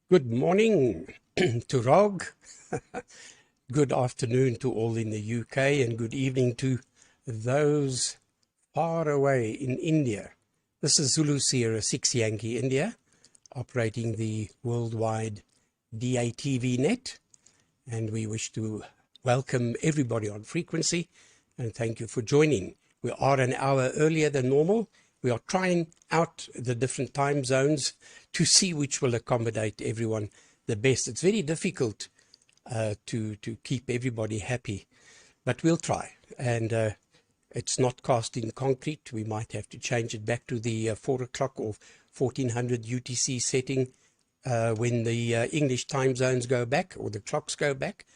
Good morning to Rog, good afternoon to all in the UK, and good evening to those far away in India. This is Zulu Sierra 6 Yankee India, operating the worldwide DATV Net, and we wish to welcome everybody on frequency and thank you for joining. We are an hour earlier than normal. We are trying out the different time zones to see which will accommodate everyone the best. It's very difficult to keep everybody happy, but we'll try. And it's not cast in concrete. We might have to change it back to the 4 o'clock or 1400 UTC setting when the English time zones go back, or the clocks go back.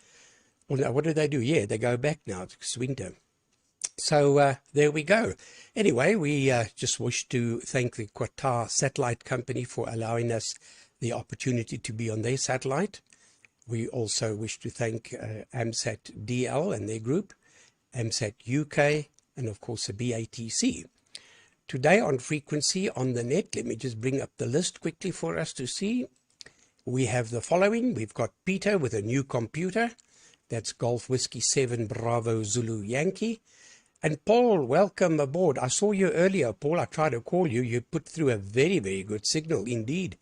Well, no, what do they do? Yeah, they go back now. It's winter. So there we go. Anyway, we just wish to thank the Qatar satellite company for allowing us the opportunity to be on their satellite. We also wish to thank AMSAT DL and their group, AMSAT UK, and of course the BATC. Today on frequency on the net, let me just bring up the list quickly for us to see. We have the following. We've got Peter with a new computer. That's Golf Whiskey 7 Bravo Zulu Yankee. And Paul, welcome aboard. I saw you earlier, Paul. I tried to call you. You put through a very, very good signal indeed.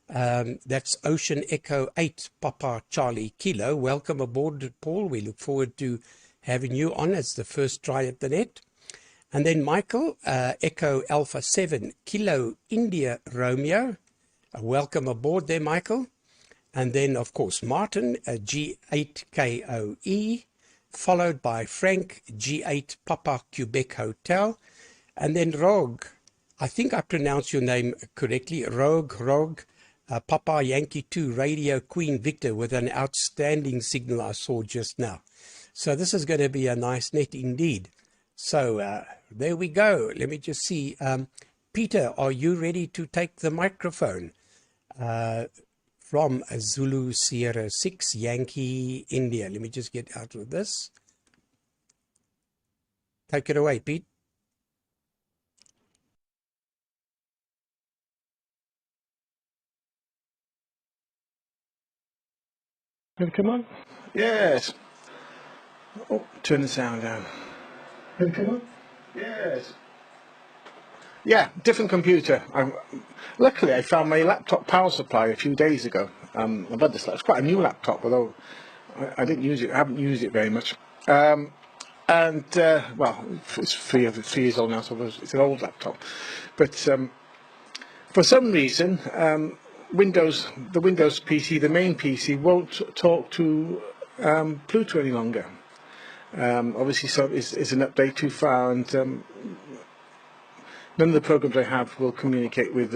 That's Ocean Echo 8 Papa Charlie Kilo. Welcome aboard, Paul. We look forward to having you on as the first try at the net. And then Michael, Echo Alpha 7 Kilo India Romeo. Welcome aboard there, Michael. And then, of course, Martin, G8KOE. Followed by Frank, G8 Papa Quebec Hotel, and then Rog. I think I pronounced your name correctly. Rog, Papa Yankee 2 Radio Queen Victor, with an outstanding signal I saw just now. So this is going to be a nice net indeed. So there we go. Let me just see. Peter, are you ready to take the microphone? From Zulu Sierra 6 Yankee India. Let me just get out of this. Take it away, Pete. Can it come on? Yes. Oh, turn the sound down. Can it come on? Yes. Yeah, different computer. Luckily, I found my laptop power supply a few days ago. I've had this. It's quite a new laptop, although I didn't use it. I haven't used it very much. Well, it's 3 years old now, so it's an old laptop. But for some reason, the Windows PC, the main PC, won't talk to Pluto any longer. Obviously, so it's an update too far, and none of the programs I have will communicate with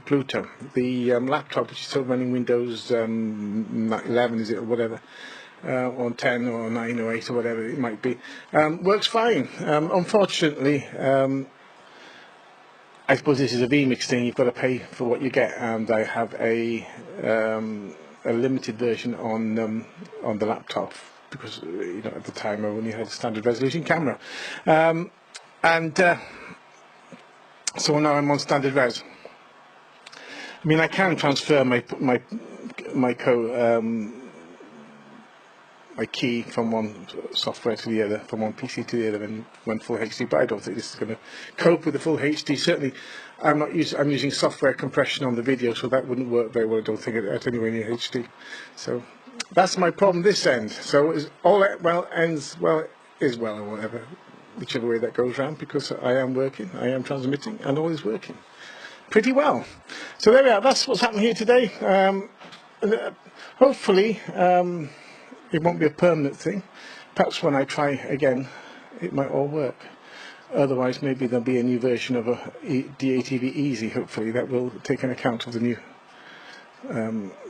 Pluto. The laptop, which is still running Windows 11, is it, or whatever, or 10 or 9 or 8 or whatever it might be, works fine. Unfortunately, I suppose this is a vMix thing. You've got to pay for what you get, and I have a limited version on the laptop because at the time I only had a standard resolution camera, so now I'm on standard res. I mean, I can transfer my key from one software to the other, from one PC to the other, and run full HD. But I don't think this is going to cope with the full HD. Certainly, I'm using software compression on the video, so that wouldn't work very well. I don't think at anywhere near HD. So that's my problem this end. So is all well ends well is well, or whatever. Whichever way that goes round, because I am working, I am transmitting, and all is working pretty well. So there we are. That's what's happened here today. Hopefully, it won't be a permanent thing. Perhaps when I try again, it might all work. Otherwise, maybe there'll be a new version of a DATV Easy. Hopefully, that will take an account of the new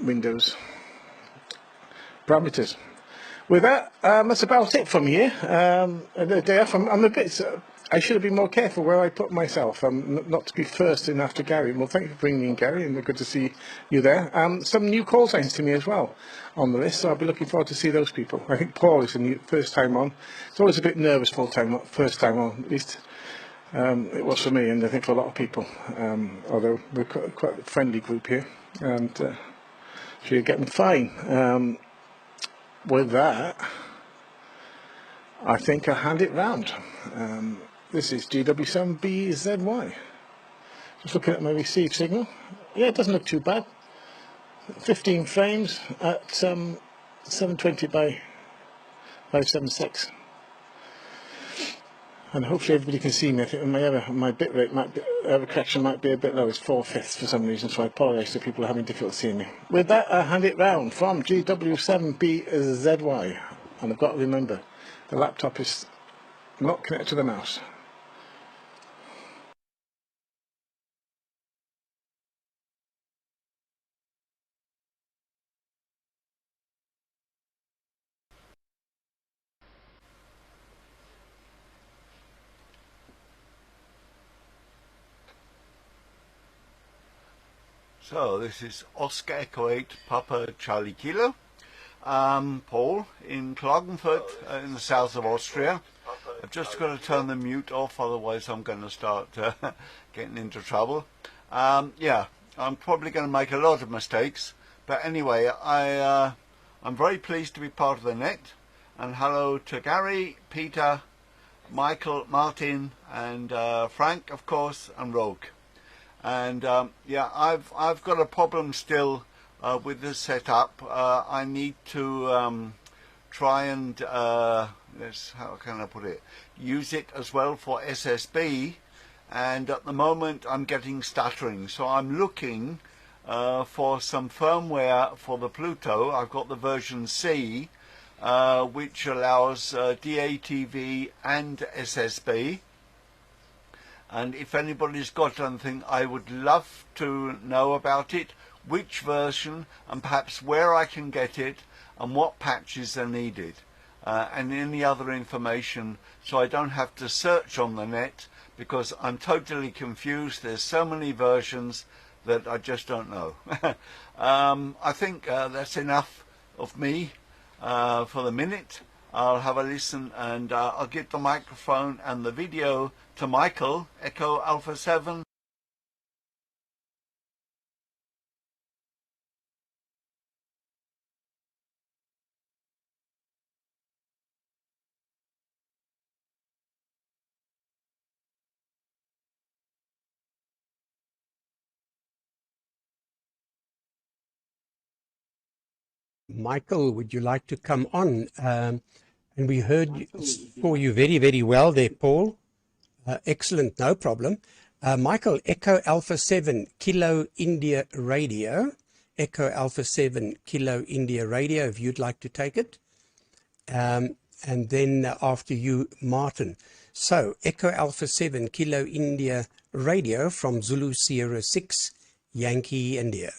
Windows parameters. With that, that's about it from here. The day off, I'm a bit. I should have been more careful where I put myself. Not to be first in after Gary. Well, thank you for bringing in Gary, and good to see you there. Some new call signs to me as well on the list, so I'll be looking forward to see those people. I think Paul is the first time on. It's always a bit nervous first time on. At least it was for me, and I think for a lot of people. Although we're quite a friendly group here. and so you're getting fine. With that, I think I'll hand it round. This is GW7BZY. Just looking at my receive signal. Yeah, it doesn't look too bad. 15 frames at 720 by 576. And hopefully everybody can see me. I think my bit rate might be, correction might be a bit low. It's 4/5 for some reason, so I apologise to people who are having difficulty seeing me. With that, I hand it round from GW7BZY. And I've got to remember, the laptop is not connected to the mouse. So this is Oscar Echo 8 Papa Charlie Kilo. Paul in Klagenfurt in the south of Austria. I've just got to turn the mute off, otherwise I'm going to start getting into trouble. Yeah, I'm probably going to make a lot of mistakes, but anyway, I'm very pleased to be part of the net. And hello to Gary, Peter, Michael, Martin, and Frank, of course, and Rogue. And yeah, I've got a problem still with this setup. I need to try and how can I put it? Use it as well for SSB, and at the moment I'm getting stuttering. So I'm looking for some firmware for the Pluto. I've got the version C, which allows DATV and SSB. And if anybody's got anything, I would love to know about it, which version, and perhaps where I can get it, and what patches are needed, and any other information, so I don't have to search on the net, because I'm totally confused. There's so many versions that I just don't know. I think that's enough of me for the minute. I'll have a listen, and I'll give the microphone and the video to Michael, Echo Alpha 7. Michael, would you like to come on? And we saw you very, very well there, Paul. Excellent, no problem. Michael, Echo Alpha 7 Kilo India Radio. Echo Alpha 7 Kilo India Radio, if you'd like to take it. And then after you, Martin. So, Echo Alpha 7 Kilo India Radio from Zulu Sierra 6, Yankee, India.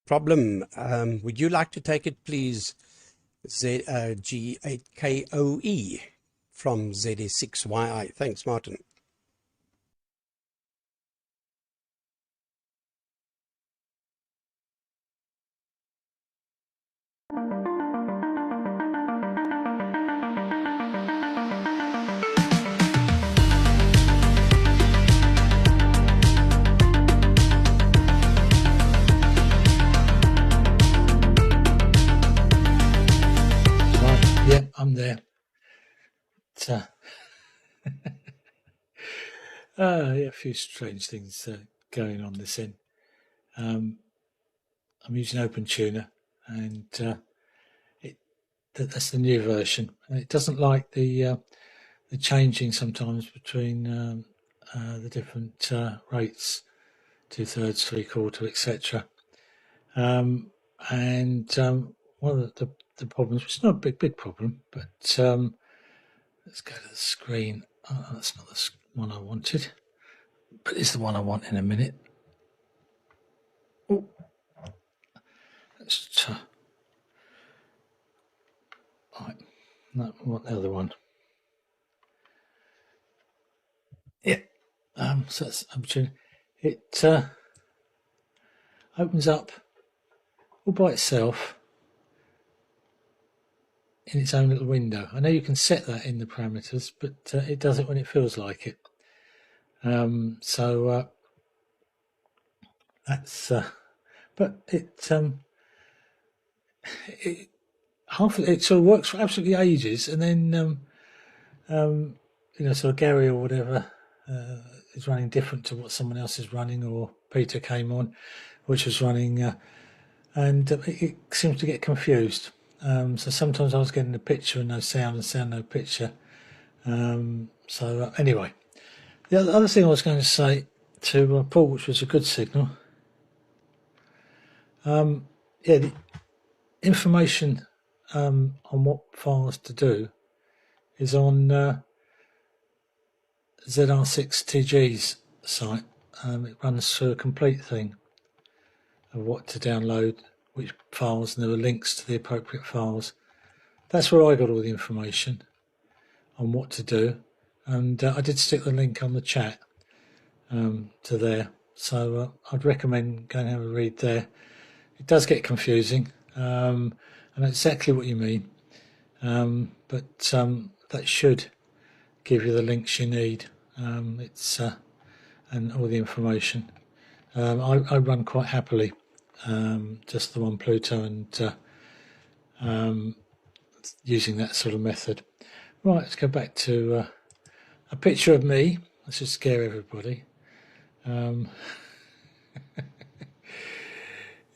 Problem. Would you like to take it, please? G8KOE from ZS6YI. Thanks, Martin. Yeah, I'm there. Yeah, a few strange things going on this end. I'm using OpenTuner, and that's the new version. And it doesn't like the changing sometimes between the different rates, 2/3, 3/4, etc. And one of the problems, which is not a big problem, but let's go to the screen. Oh, that's not the one I wanted, but it's the one I want in a minute. Oh, let's No, what the other one? Yeah. So that's opportunity. It opens up all by itself in its own little window. I know you can set that in the parameters, but it does it when it feels like it. So that's. But it half of it sort of works for absolutely ages, and then so Gary or whatever is running different to what someone else is running, or Peter came on, which was running, and it seems to get confused. So sometimes I was getting a picture and no sound, and sound no picture. Anyway, the other thing I was going to say to Paul, which was a good signal, the information on what files to do is on ZR6TG's site. It runs through a complete thing of what to download, which files, and there were links to the appropriate files. That's where I got all the information on what to do, and I did stick the link on the chat to there, so I'd recommend going and have a read there. It does get confusing. I know exactly what you mean, but that should give you the links you need. And all the information. I run quite happily just the one Pluto and using that sort of method. Right, let's go back to a picture of me. Let's just scare everybody.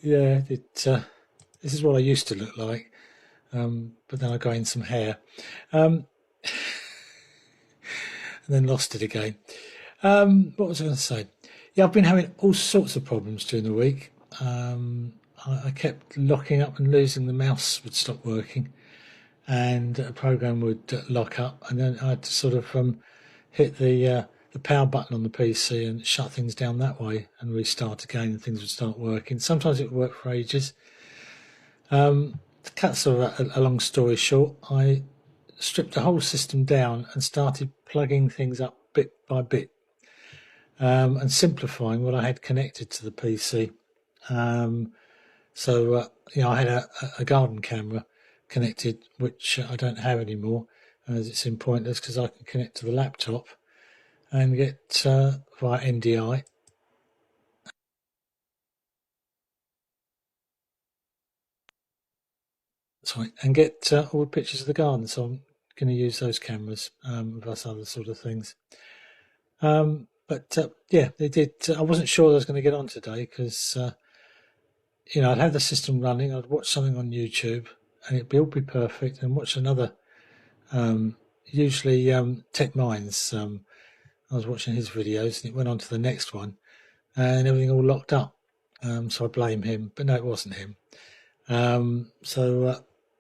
Yeah, this is what I used to look like, but then I gained some hair and then lost it again. What was I going to say? Yeah, I've been having all sorts of problems during the week. I kept locking up and losing. The mouse would stop working, and a program would lock up, and then I had to sort of hit the power button on the PC and shut things down that way and restart again, and things would start working. Sometimes it would work for ages. To cut sort of a long story short, I stripped the whole system down and started plugging things up bit by bit. And simplifying what I had connected to the PC. I had a garden camera connected, which I don't have anymore, as it's in pointless because I can connect to the laptop and get via NDI. And get all the pictures of the garden. So I'm going to use those cameras plus other sort of things. They did. I wasn't sure I was going to get on today because. I'd have the system running, I'd watch something on YouTube and it'd all be perfect, and watch another, usually Tech Minds. I was watching his videos and it went on to the next one and everything all locked up. So I blame him, but no, it wasn't him.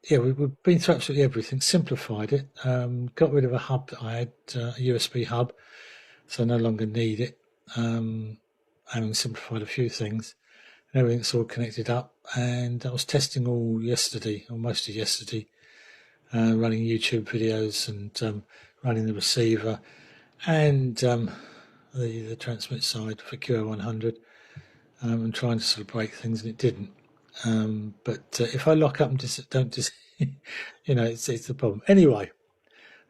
We've been through absolutely everything, simplified it, got rid of a hub that I had, a USB hub, so I no longer need it, having simplified a few things. Everything's all connected up, and I was testing all yesterday, or most of yesterday, running YouTube videos and running the receiver and the transmit side for QO-100, and trying to sort of break things, and it didn't. But if I lock up and it's the problem. Anyway,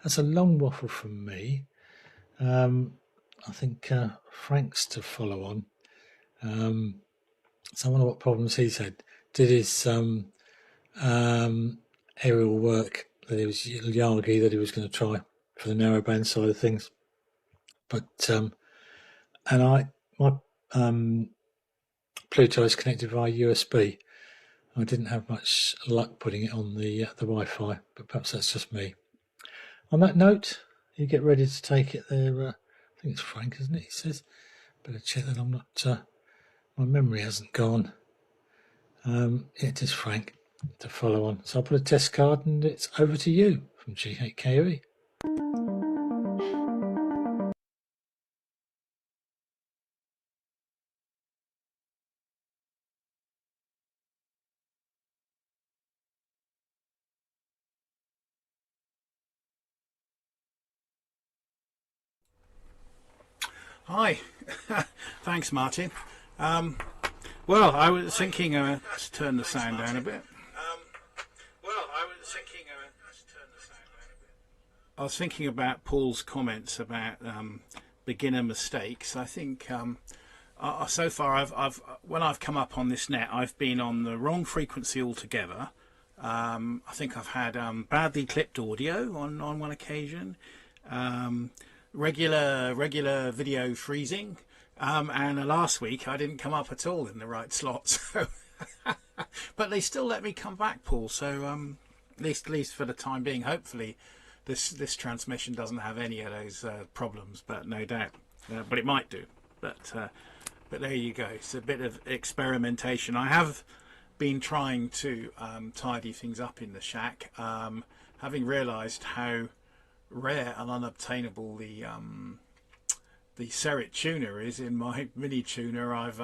that's a long waffle from me. I think Frank's to follow on. So I wonder what problems he's had. Did his aerial work that he was Yagi that he was going to try for the narrowband side of things, but my Pluto is connected via USB. I didn't have much luck putting it on the Wi-Fi, but perhaps that's just me. On that note, you get ready to take it there. I think it's Frank, isn't it? He says. Better check that I'm not. My memory hasn't gone. It is Frank to follow on. So I'll put a test card and it's over to you from G8KOE. Hi, thanks Martin. Well, I was thinking, let's turn the sound down a bit. I was thinking about Paul's comments about beginner mistakes. I think so far when I've come up on this net, I've been on the wrong frequency altogether. I think I've had badly clipped audio on one occasion, regular video freezing, and last week I didn't come up at all in the right slot. So but they still let me come back, Paul. So at least for the time being, hopefully this transmission doesn't have any of those problems. But no doubt, but it might do. But there you go. It's a bit of experimentation. I have been trying to tidy things up in the shack, having realised how rare and unobtainable the Serret tuner is in my mini tuner. I've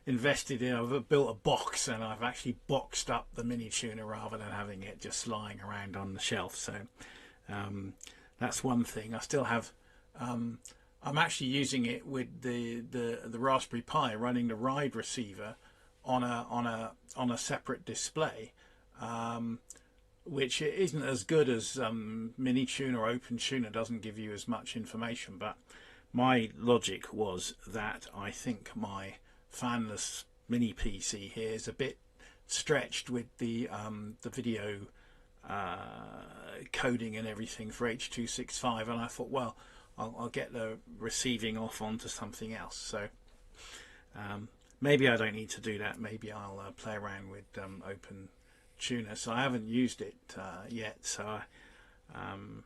invested in, I've built a box and I've actually boxed up the mini tuner rather than having it just lying around on the shelf. So that's one thing. I still have I'm actually using it with the Raspberry Pi, running the RIDE receiver on a separate display, which isn't as good as mini tuner or open tuner. Doesn't give you as much information. But my logic was that I think my fanless mini PC here is a bit stretched with the video coding and everything for H.265, and I thought, well, I'll get the receiving off onto something else. So maybe I don't need to do that. Maybe I'll play around with open tuner. So I haven't used it yet, so I'm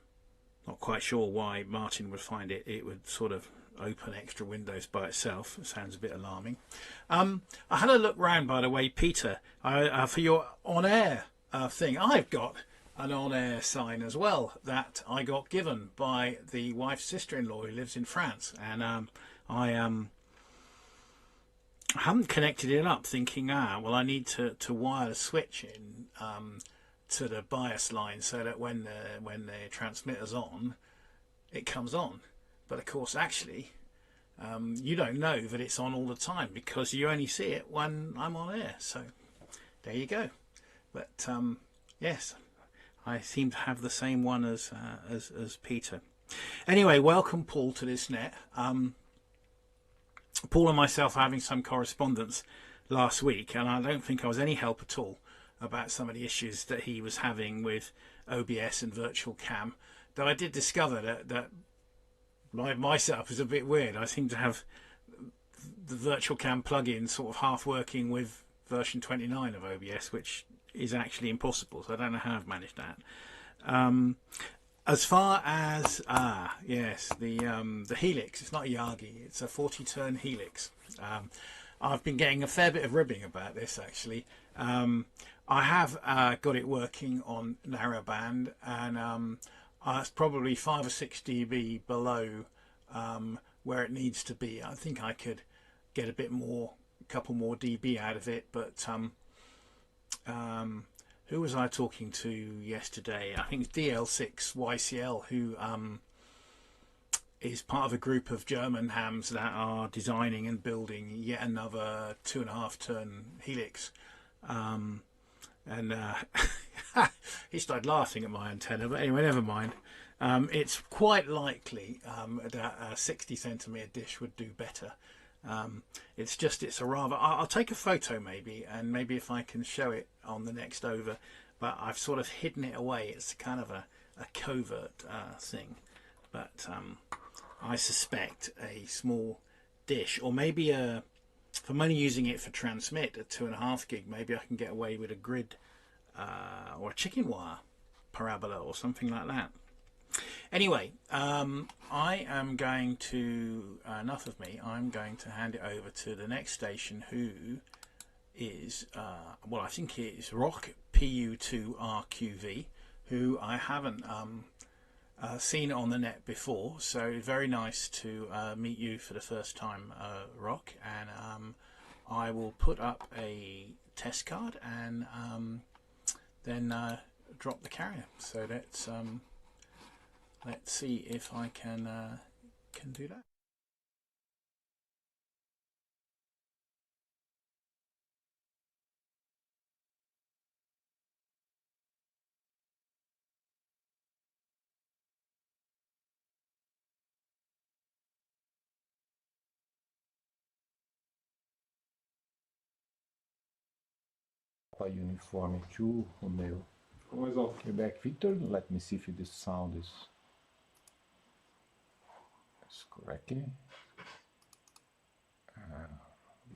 not quite sure why Martin would find it would sort of open extra windows by itself. It sounds a bit alarming. I had a look round, by the way, Peter, for your on-air thing. I've got an on-air sign as well that I got given by the wife's sister-in-law who lives in France, and I haven't connected it up, thinking well, I need to wire the switch in to the bias line so that when the transmitter's on, it comes on. But of course, actually, you don't know that it's on all the time because you only see it when I'm on air. So there you go. But yes, I seem to have the same one as Peter. Anyway, welcome Paul to this net. Paul and myself are having some correspondence last week, and I don't think I was any help at all about some of the issues that he was having with OBS and virtual cam. Though I did discover that my setup is a bit weird. I seem to have the virtual cam plugin sort of half working with version 29 of OBS, which is actually impossible. So I don't know how I've managed that. As far as yes, the Helix, it's not a Yagi, it's a 40-turn Helix. I've been getting a fair bit of ribbing about this actually. I have got it working on narrowband, and it's probably 5 or 6 dB below where it needs to be. I think I could get a bit more, a couple more dB out of it, but who was I talking to yesterday? I think it's DL6YCL, who is part of a group of German hams that are designing and building yet another 2.5-turn Helix. And he started laughing at my antenna, but anyway, never mind. It's quite likely that a 60cm dish would do better. It's a rather, I'll take a photo maybe, and maybe if I can show it on the next over, but I've sort of hidden it away. It's kind of a covert thing, but I suspect a small dish, or maybe if I'm only using it for transmit at 2.5 gig, maybe I can get away with a grid or a chicken wire parabola or something like that. Anyway, I am going to, enough of me, I'm going to hand it over to the next station, who is, well, I think it is Rock PU2RQV, who I haven't seen on the net before, so very nice to meet you for the first time, Rock, and I will put up a test card and then drop the carrier. So let's see if I can do that. Papa Uniform 2 Romeo Quebec Victor. Let me see if this sound is correctly.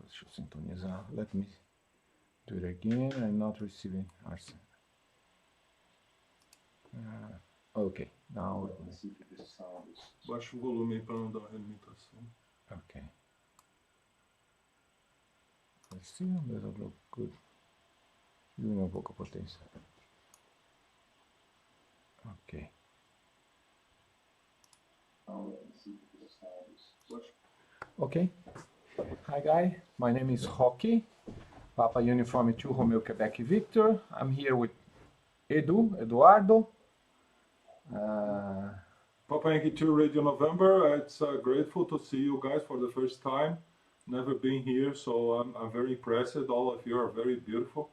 Deixa eu sintonizar. Let me do it again. I'm not receiving RC. Okay, now let me see if this sound is. Baixa o volume aí para não dar alimentação. Okay. Let's see, doesn't look good. Diminui um pouco a potência. Ok. Okay. Hi, guy. My name is Rocky. Papa Uniform 2 Romeo Quebec Victor. I'm here with Eduardo. Papa Yankee 2 Radio November. It's grateful to see you guys for the first time. Never been here, so I'm very impressed. All of you are very beautiful.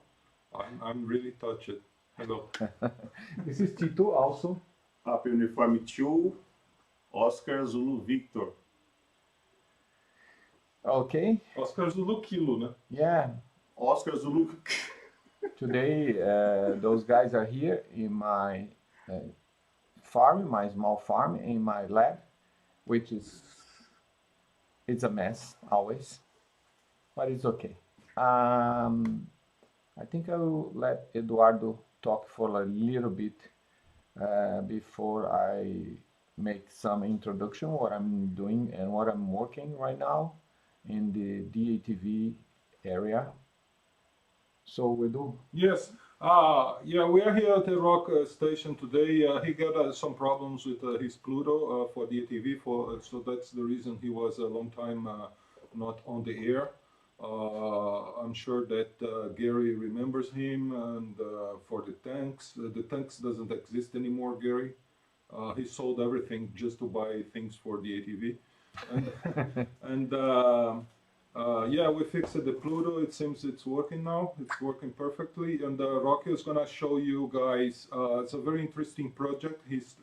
I'm really touched. Hello. This is Tito also. Papa Uniform 2, Oscar Zulu Victor. Okay. Oscar Zulu Kilo, né? Yeah. Oscar Zulu. Today, those guys are here in my farm, my small farm, in my lab, which is, it's a mess always, but it's okay. I think I will let Eduardo talk for a little bit before I make some introduction, what I'm doing and what I'm working right now in the DATV area. So we do. Yes. Yeah, we are here at the Rock station today. He got some problems with his Pluto for DATV, so that's the reason he was a long time not on the air. I'm sure that Gary remembers him, and for the tanks doesn't exist anymore, Gary. He sold everything just to buy things for the ATV. And yeah, we fixed the Pluto. It seems it's working now. It's working perfectly. And Rocky is gonna show you guys. It's a very interesting project he's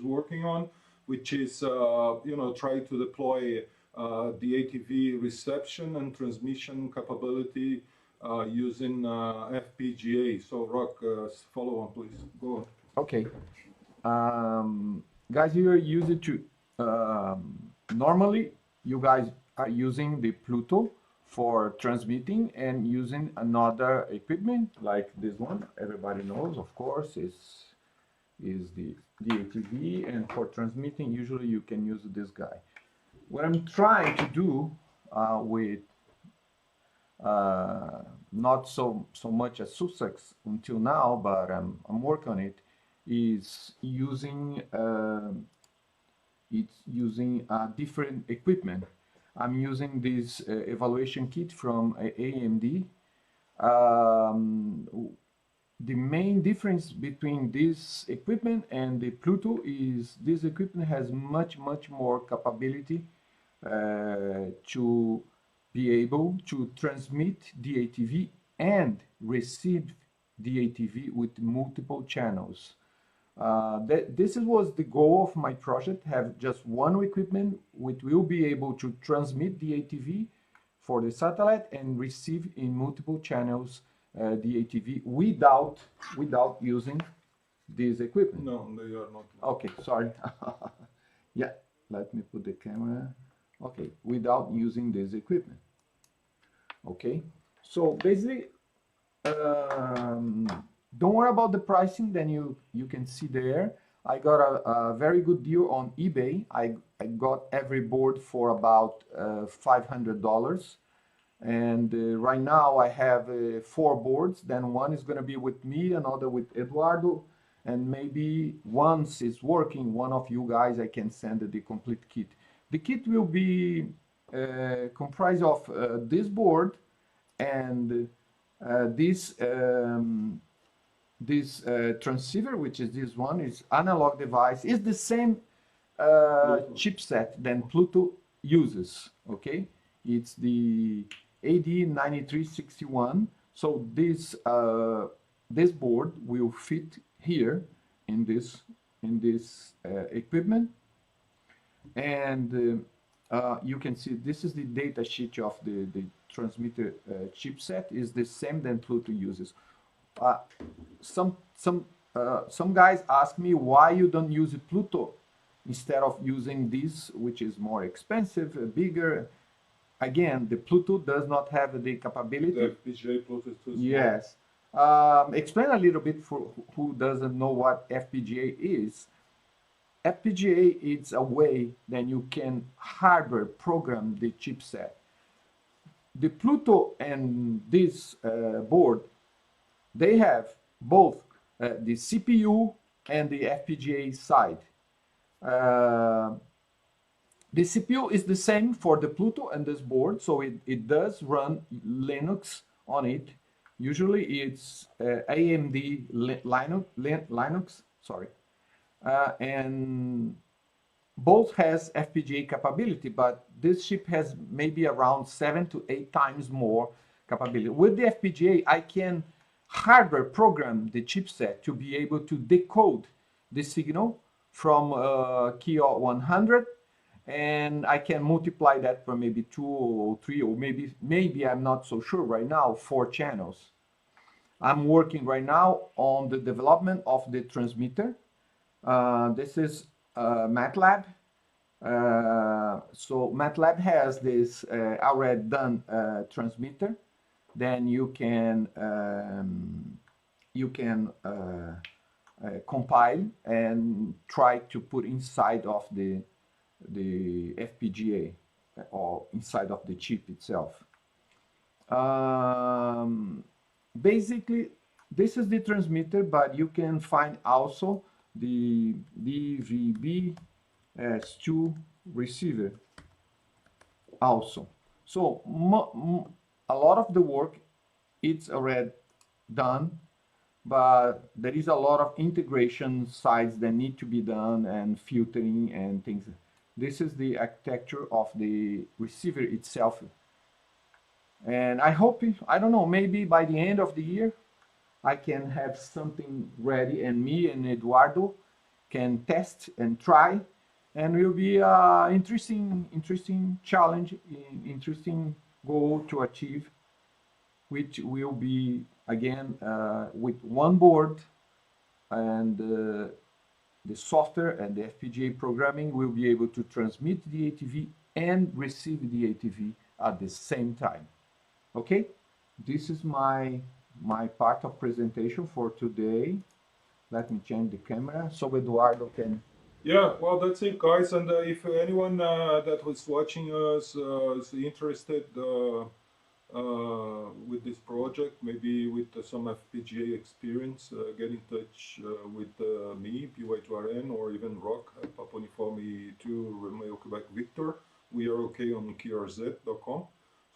working on, which is you know, try to deploy the ATV reception and transmission capability using FPGA. So Rock, follow on, please. Go on. Okay. Guys, you use it to normally you guys are using the Pluto for transmitting and using another equipment like this one. Everybody knows, of course, is the DATV, and for transmitting usually you can use this guy. What I'm trying to do with not so much as Sussex until now, but I'm working on it, is using different equipment. I'm using this evaluation kit from AMD. The main difference between this equipment and the Pluto is this equipment has much more capability to be able to transmit DATV and receive DATV with multiple channels. This was the goal of my project, have just one equipment which will be able to transmit DATV for the satellite and receive in multiple channels DATV without using this equipment. No, they are not. Okay, sorry. Yeah, let me put the camera. Okay, without using this equipment. Okay, so basically, don't worry about the pricing. Then you can see there. I got a very good deal on eBay. I got every board for about $500. And right now I have 4 boards. Then one is going to be with me, another with Eduardo, and maybe once it's working, one of you guys I can send the complete kit. The kit will be comprised of this board and this transceiver, which is this one, is analog device, is the same chipset than Pluto uses. Okay, it's the AD9361. So this this board will fit here in this equipment, and you can see this is the data sheet of the transmitter chipset is the same than Pluto uses. Some guys ask me why you don't use Pluto instead of using this, which is more expensive, bigger. Again, the Pluto does not have the capability. The FPGA Pluto is too small. Yes. Explain a little bit for who doesn't know what FPGA is. FPGA is a way that you can hardware program the chipset. The Pluto and this board, they have both the CPU and the FPGA side. The CPU is the same for the Pluto and this board, so it does run Linux on it. Usually it's AMD Linux, sorry. And both has FPGA capability, but this chip has maybe around 7 to 8 times more capability. With the FPGA, I can hardware program the chipset to be able to decode the signal from QO-100, and I can multiply that for maybe 2 or 3 or maybe I'm not so sure right now, 4 channels. I'm working right now on the development of the transmitter. This is MATLAB. So MATLAB has this already done transmitter. Then you can compile and try to put inside of the FPGA or inside of the chip itself. Basically, this is the transmitter, but you can find also the DVB-S2 receiver also. So a lot of the work it's already done, but there is a lot of integration sides that need to be done and filtering and things. This is the architecture of the receiver itself. And I hope, I don't know, maybe by the end of the year, I can have something ready and me and Eduardo can test and try, and will be an interesting challenge, interesting goal to achieve, which will be, again, with one board and the software and the FPGA programming will be able to transmit the ATV and receive the ATV at the same time. Okay, this is my part of presentation for today. Let me change the camera so Eduardo can. Yeah, well, that's it, guys. And if anyone that was watching us is interested with this project, maybe with some FPGA experience, get in touch with me, PY2RN, or even Rock at Papa Uniforme 2 Romeo Quebec Victor. We are okay on krz.com.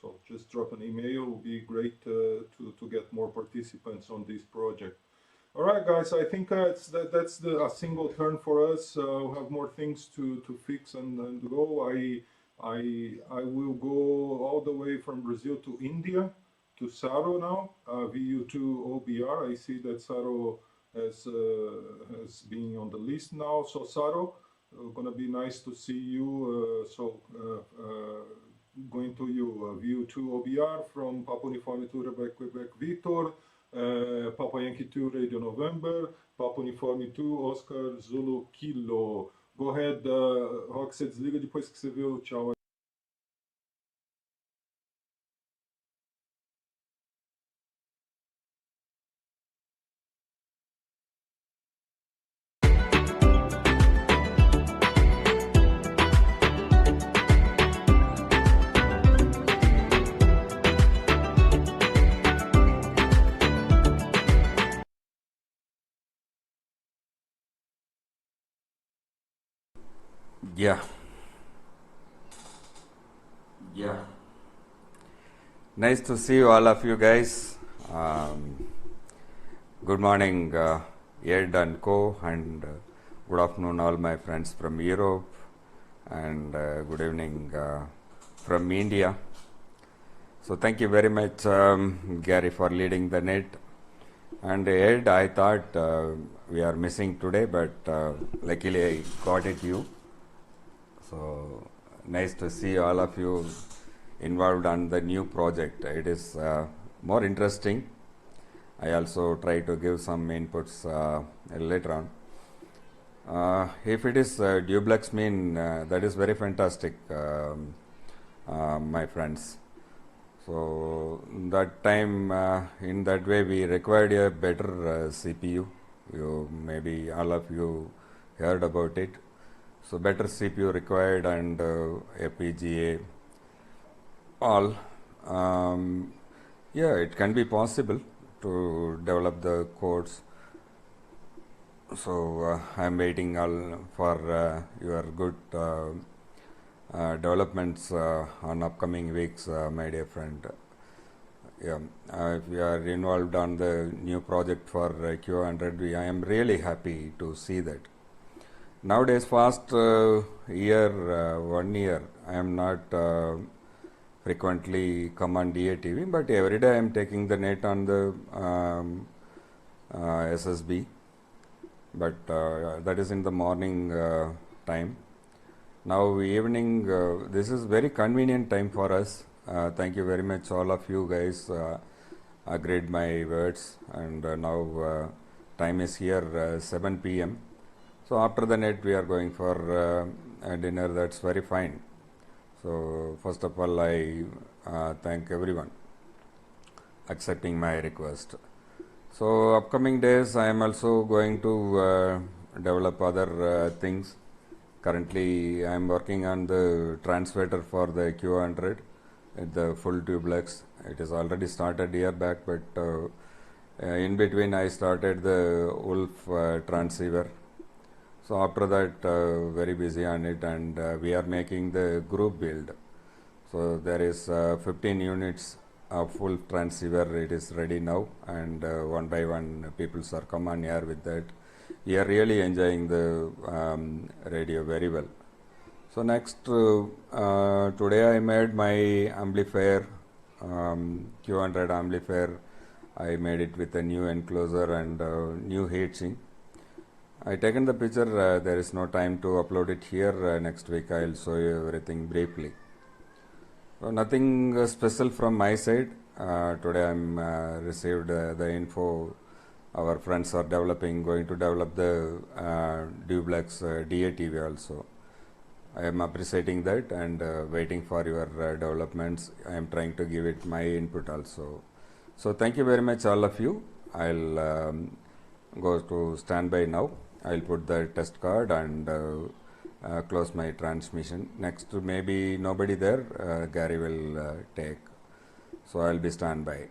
So just drop an email. It will be great to get more participants on this project. All right, guys, I think that's a single turn for us. We'll have more things to fix and go. I will go all the way from Brazil to India, to Saro now, VU2OBR. I see that Saro has been on the list now. So Saro, gonna be nice to see you. Going to you, VU2OBR from Papa Uniforme 2 Quebec Victor, Papa Yankee 2 Radio November, Papa Uniforme 2 Oscar Zulu Kilo. Go ahead, Rock, você desliga depois que você vê o tchau. Yeah. Nice to see you, all of you guys. Good morning, Ed and Co. And good afternoon, all my friends from Europe. And good evening from India. So thank you very much, Gary, for leading the net. And Ed, I thought we are missing today, but luckily I got it you. So nice to see all of you involved on the new project. It is more interesting. I also try to give some inputs later on. If it is duplex mean, that is very fantastic, my friends. So that time, in that way, we required a better CPU. Maybe all of you heard about it. So better CPU required, and FPGA, all. Yeah, it can be possible to develop the codes. So I am waiting for your good developments on upcoming weeks, my dear friend. Yeah, if you are involved on the new project for QO-100, I am really happy to see that. Nowadays, fast year, 1 year, I am not frequently come on DATV, but every day I am taking the net on the SSB. But that is in the morning time. Now evening, this is very convenient time for us. Thank you very much, all of you guys agreed my words, and now time is here 7 p.m. So after the net we are going for dinner. That's very fine. So first of all, I thank everyone accepting my request. So upcoming days I am also going to develop other things. Currently I am working on the transmitter for the QO-100 at the full duplex. It is already started a year back, but in between I started the Wolf transceiver. So after that, very busy on it, and we are making the group build. So there is 15 units of full transceiver. It is ready now, and one by one people are come on here with that. We are really enjoying the radio very well. So next, today I made my amplifier, QO-100 amplifier. I made it with a new enclosure and new heatsink. I taken the picture. There is no time to upload it here. Next week I will show you everything briefly. So nothing special from my side. Today I'm received the info. Our friends are going to develop the duplex DATV also. I am appreciating that and waiting for your developments. I am trying to give it my input also. So thank you very much, all of you. I'll go to standby now. I'll put the test card and close my transmission. Next, maybe nobody there, Gary will take. So I'll be standby.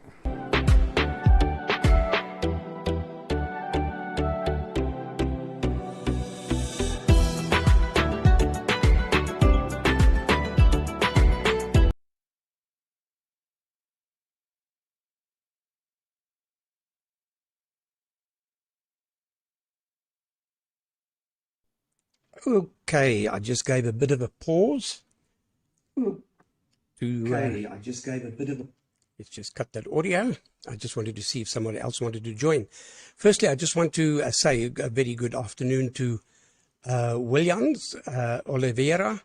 Okay, I just gave a bit of a pause. Let's just cut that audio. I just wanted to see if someone else wanted to join. Firstly, I just want to say a very good afternoon to Williams Oliveira.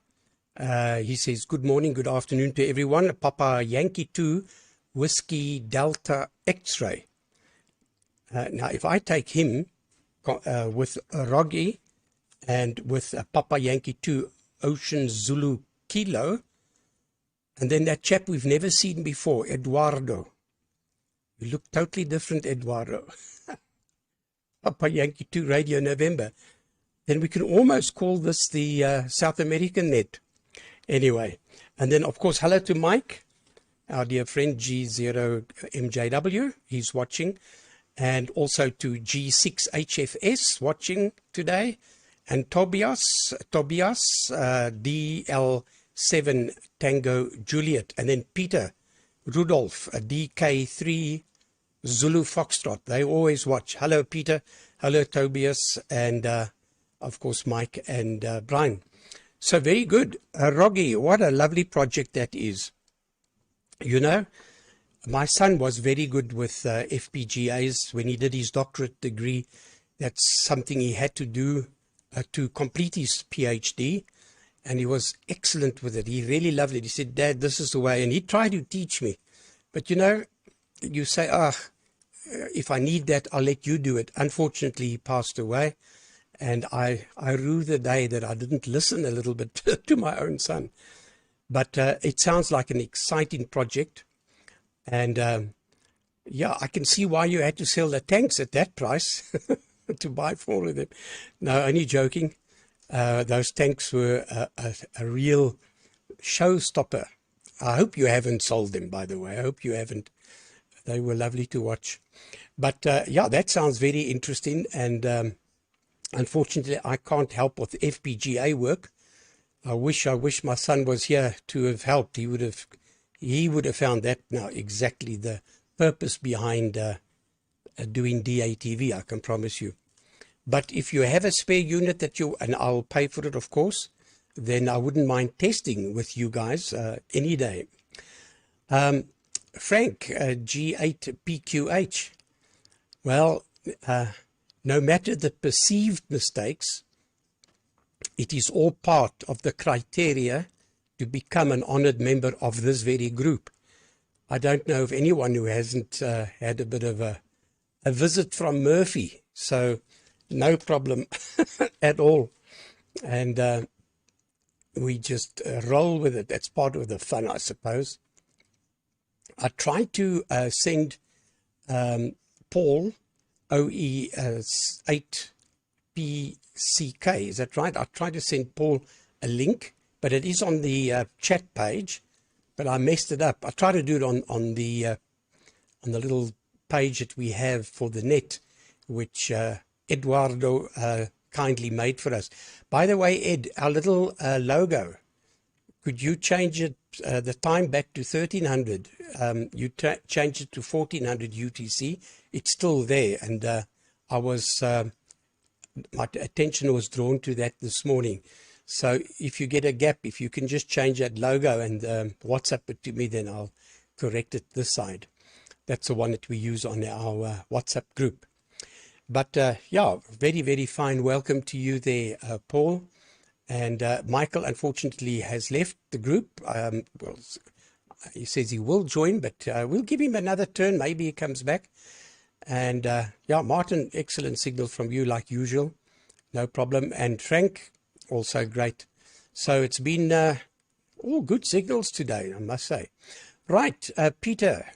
He says, good morning, good afternoon to everyone. Papa Yankee 2, Whiskey Delta X-ray. Now, if I take him with Rogi and with Papa Yankee 2, Ocean Zulu Kilo, and then that chap we've never seen before, Eduardo. You look totally different, Eduardo. Papa Yankee 2, Radio November. Then we can almost call this the South American net. Anyway, and then, of course, hello to Mike, our dear friend G0MJW. He's watching. And also to G6HFS watching today. And Tobias DL7 Tango Juliet, and then Peter Rudolph, DK3 Zulu Foxtrot. They always watch. Hello, Peter. Hello, Tobias, and of course, Mike and Brian. So very good. Rogi, what a lovely project that is. You know, my son was very good with FPGAs when he did his doctorate degree. That's something he had to do to complete his PhD. and he was excellent with it. He really loved it. He said, "Dad, this is the way," and he tried to teach me. But you know, you say, if I need that, I'll let you do it. Unfortunately, he passed away, and I rue the day that I didn't listen a little bit to my own son. But it sounds like an exciting project, and yeah, I can see why you had to sell the tanks at that price to buy 4 of them. No, only joking. Those tanks were a real showstopper. I hope you haven't sold them, by the way. I hope you haven't. They were lovely to watch. But yeah, that sounds very interesting. And unfortunately, I can't help with FPGA work. I wish my son was here to have helped. He would have found that now exactly the purpose behind doing DATV, I can promise you. But if you have a spare unit and I'll pay for it, of course, then I wouldn't mind testing with you guys any day. Frank, G8PQH. Well, no matter the perceived mistakes, it is all part of the criteria to become an honored member of this very group. I don't know of anyone who hasn't had a bit of a visit from Murphy, so no problem at all. And we just roll with it. That's part of the fun, I suppose. I tried to send Paul, OE8PCK, is that right? I tried to send Paul a link, but it is on the chat page, but I messed it up. I tried to do it on the little page that we have for the net, which Eduardo kindly made for us. By the way, Ed, our little logo, could you change it, the time back to 1300? You change it to 1400 UTC. It's still there, and my attention was drawn to that this morning. So if you get a gap, if you can just change that logo and WhatsApp it to me, then I'll correct it this side. That's the one that we use on our WhatsApp group. But yeah, very, very fine welcome to you there, Paul. And Michael, unfortunately, has left the group. Well, he says he will join, but we'll give him another turn. Maybe he comes back. And yeah, Martin, excellent signal from you like usual. No problem. And Frank, also great. So it's been all good signals today, I must say. Right, Peter,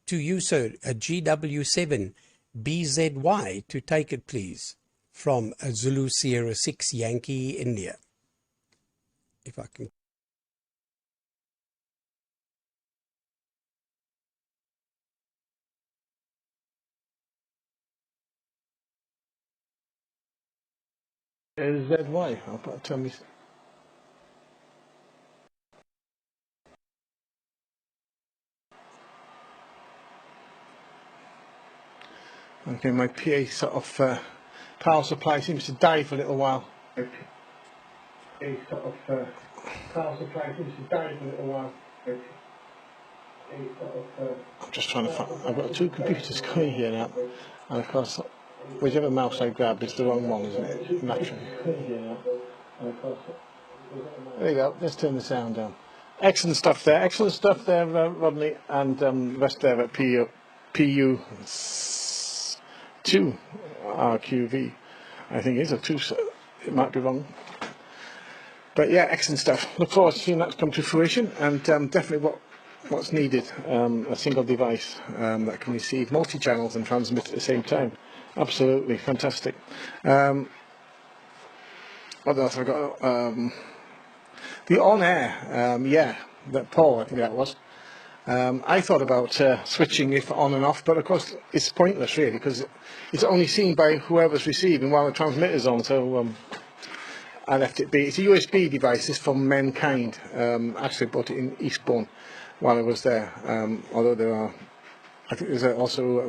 to you, sir, a GW7 BZY, to take it, please, from Zulu Sierra 6 Yankee, India. If I can. ZY, I'll put a tummy. Okay, my PA sort of power supply seems to die for a little while. Power supply seems to die for a little while. I'm just trying to find. I've got 2 computers going here now, and of course, whichever mouse I grab is the wrong one, isn't it? Naturally. There you go. Let's turn the sound down. Excellent stuff there. Excellent stuff there, Rodney, and the rest there at PU2 RQV. I think it is a 2. It might be wrong. But yeah, excellent stuff. Look forward to seeing that come to fruition, and definitely what's needed, a single device that can receive multi-channels and transmit at the same time. Absolutely fantastic. What else have I got? The on-air, yeah, that Paul, I think that was. I thought about switching it on and off, but of course it's pointless really, because it's only seen by whoever's receiving while the transmitter's on, so I left it be. It's a USB device. It's from Mankind. Actually bought it in Eastbourne while I was there. Although there are, I think there's also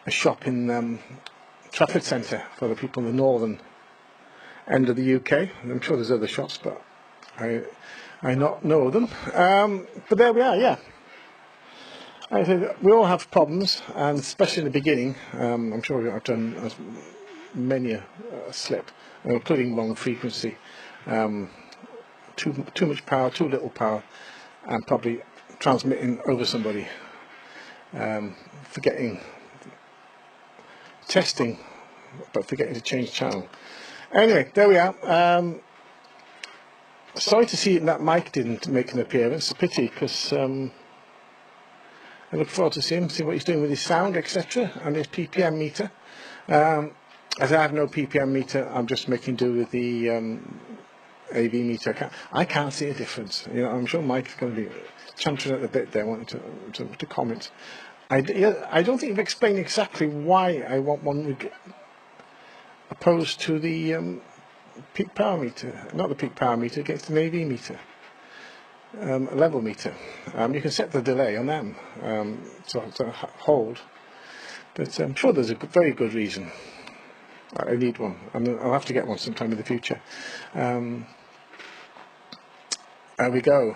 a shop in Trafford Centre for the people in the northern end of the UK. I'm sure there's other shops, but I not know them. But there we are. Yeah. I said we all have problems, and especially in the beginning. I'm sure I've done many a slip, including wrong frequency. too much power, too little power, and probably transmitting over somebody, forgetting testing, but forgetting to change channel. Anyway, there we are. Sorry to see that Mike didn't make an appearance. A pity, because I look forward to see what he's doing with his sound, etc., and his PPM meter. As I have no PPM meter, I'm just making do with the AV meter. I can't see a difference. You know, I'm sure Mike's going to be champing at the bit there, wanting to comment. I don't think you've explained exactly why I want one opposed to the peak power meter, not the peak power meter, against an AV meter, a level meter. You can set the delay on them to hold, but I'm sure there's a very good reason. I need one, and I'll have to get one sometime in the future. There we go.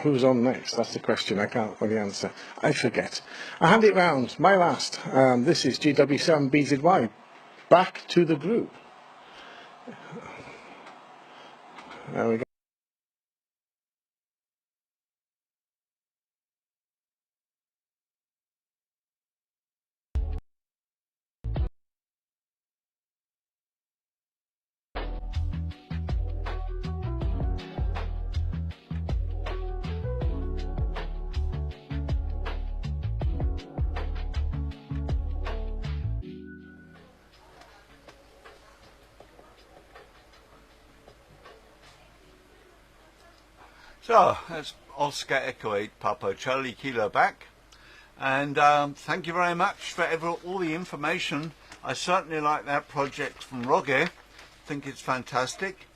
Who's on next? That's the question. I can't find the answer. I forget. I hand it round. My last. This is GW7BZY. Back to the group. There we go. So, that's Oscar Echo 8 Papa Charlie Kilo back, and thank you very much for all the information. I certainly like that project from Roger. Think it's fantastic.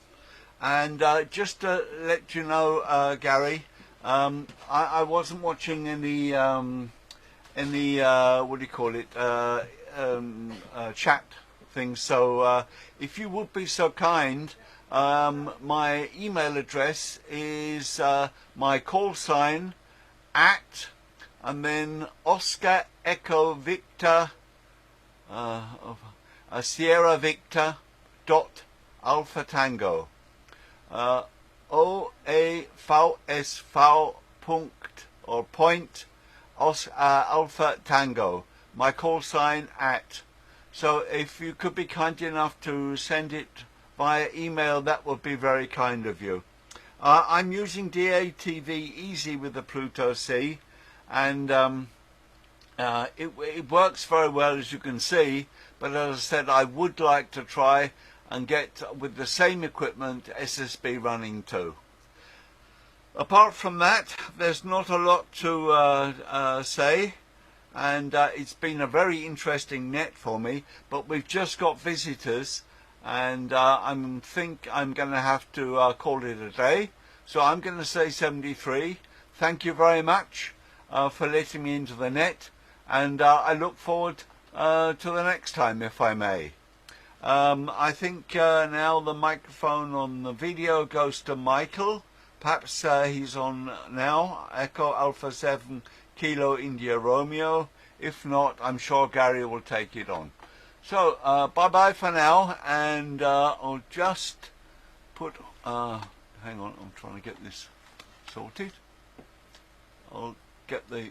And just to let you know, Gary, I wasn't watching any what do you call it, chat things, so if you would be so kind, my email address is my call sign at, and then Oscar Echo Victor Sierra Victor dot Alpha Tango OAVSV punct or point Alpha Tango, my call sign at. So if you could be kind enough to send it via email, that would be very kind of you. I'm using DATV Easy with the Pluto C, and it works very well, as you can see, but as I said, I would like to try and get, with the same equipment, SSB running too. Apart from that, there's not a lot to say, and it's been a very interesting net for me, but we've just got visitors, and I think I'm going to have to call it a day. So I'm going to say 73. Thank you very much for letting me into the net, and I look forward to the next time, if I may. I think now the microphone on the video goes to Michael. Perhaps he's on now. Echo Alpha 7 Kilo India Romeo. If not, I'm sure Gary will take it on. So, bye-bye for now, and I'll just put, hang on, I'm trying to get this sorted. I'll get the...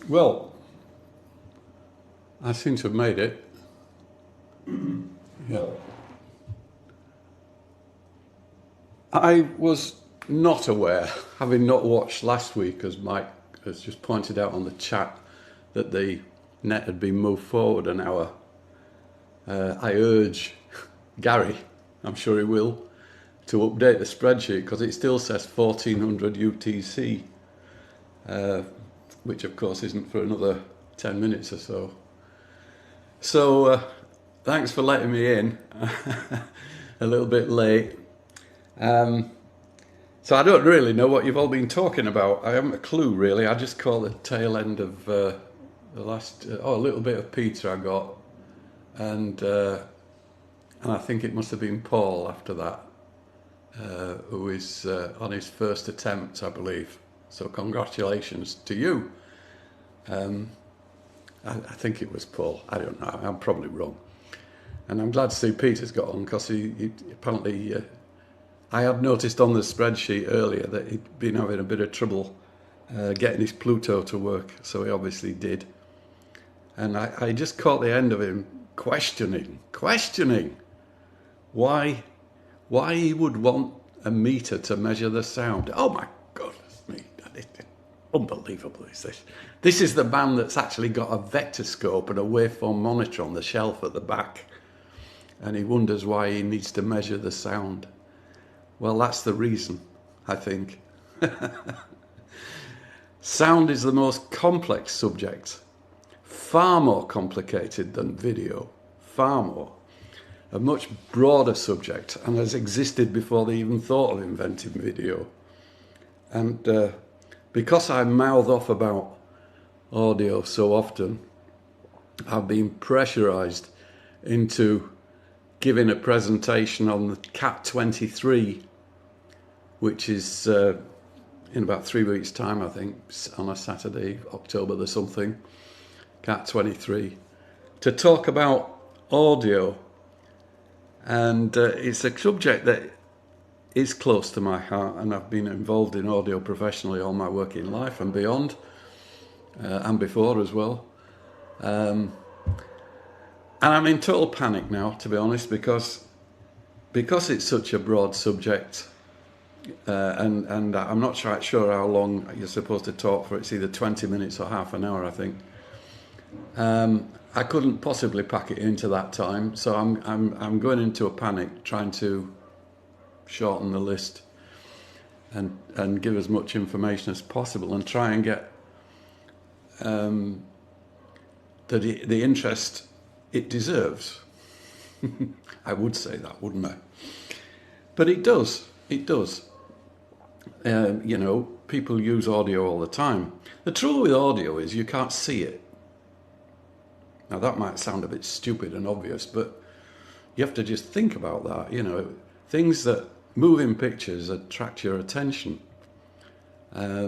Well, I seem to have made it. Yeah. I was not aware, having not watched last week, as Mike has just pointed out on the chat, that the net had been moved forward an hour. I urge Gary, I'm sure he will, to update the spreadsheet, because it still says 1400 UTC. Which of course isn't for another 10 minutes or so. So thanks for letting me in a little bit late. So So I don't really know what you've all been talking about. I haven't a clue really. I just caught the tail end of the last, a little bit of Peter I got, and I think it must have been Paul after that, who is on his first attempt, I believe. So congratulations to you. I think it was Paul. I don't know. I'm probably wrong. And I'm glad to see Peter's got on, because he apparently, I had noticed on the spreadsheet earlier that he'd been having a bit of trouble getting his Pluto to work. So he obviously did. And I just caught the end of him questioning why he would want a meter to measure the sound. Oh my goodness me, unbelievable is this. This is the man that's actually got a vectorscope and a waveform monitor on the shelf at the back, and he wonders why he needs to measure the sound. Well, that's the reason, I think. Sound is the most complex subject, far more complicated than video, far more. A much broader subject, and has existed before they even thought of inventing video. And because I mouth off about audio so often, I've been pressurized into giving a presentation on the CAT-23, which is in about 3 weeks' time, I think, on a Saturday, October the something, CAT-23, to talk about audio. And it's a subject that is close to my heart, and I've been involved in audio professionally all my working life and beyond, and before as well. And I'm in total panic now, to be honest, because it's such a broad subject, and I'm not quite sure how long you're supposed to talk for. It's either 20 minutes or half an hour, I think. I couldn't possibly pack it into that time, so I'm going into a panic, trying to shorten the list and give as much information as possible, and try and get the interest it deserves. I would say that, wouldn't I? But it does. You know, people use audio all the time. The trouble with audio is you can't see it. Now that might sound a bit stupid and obvious, but you have to just think about that. You know, things that moving pictures attract your attention. A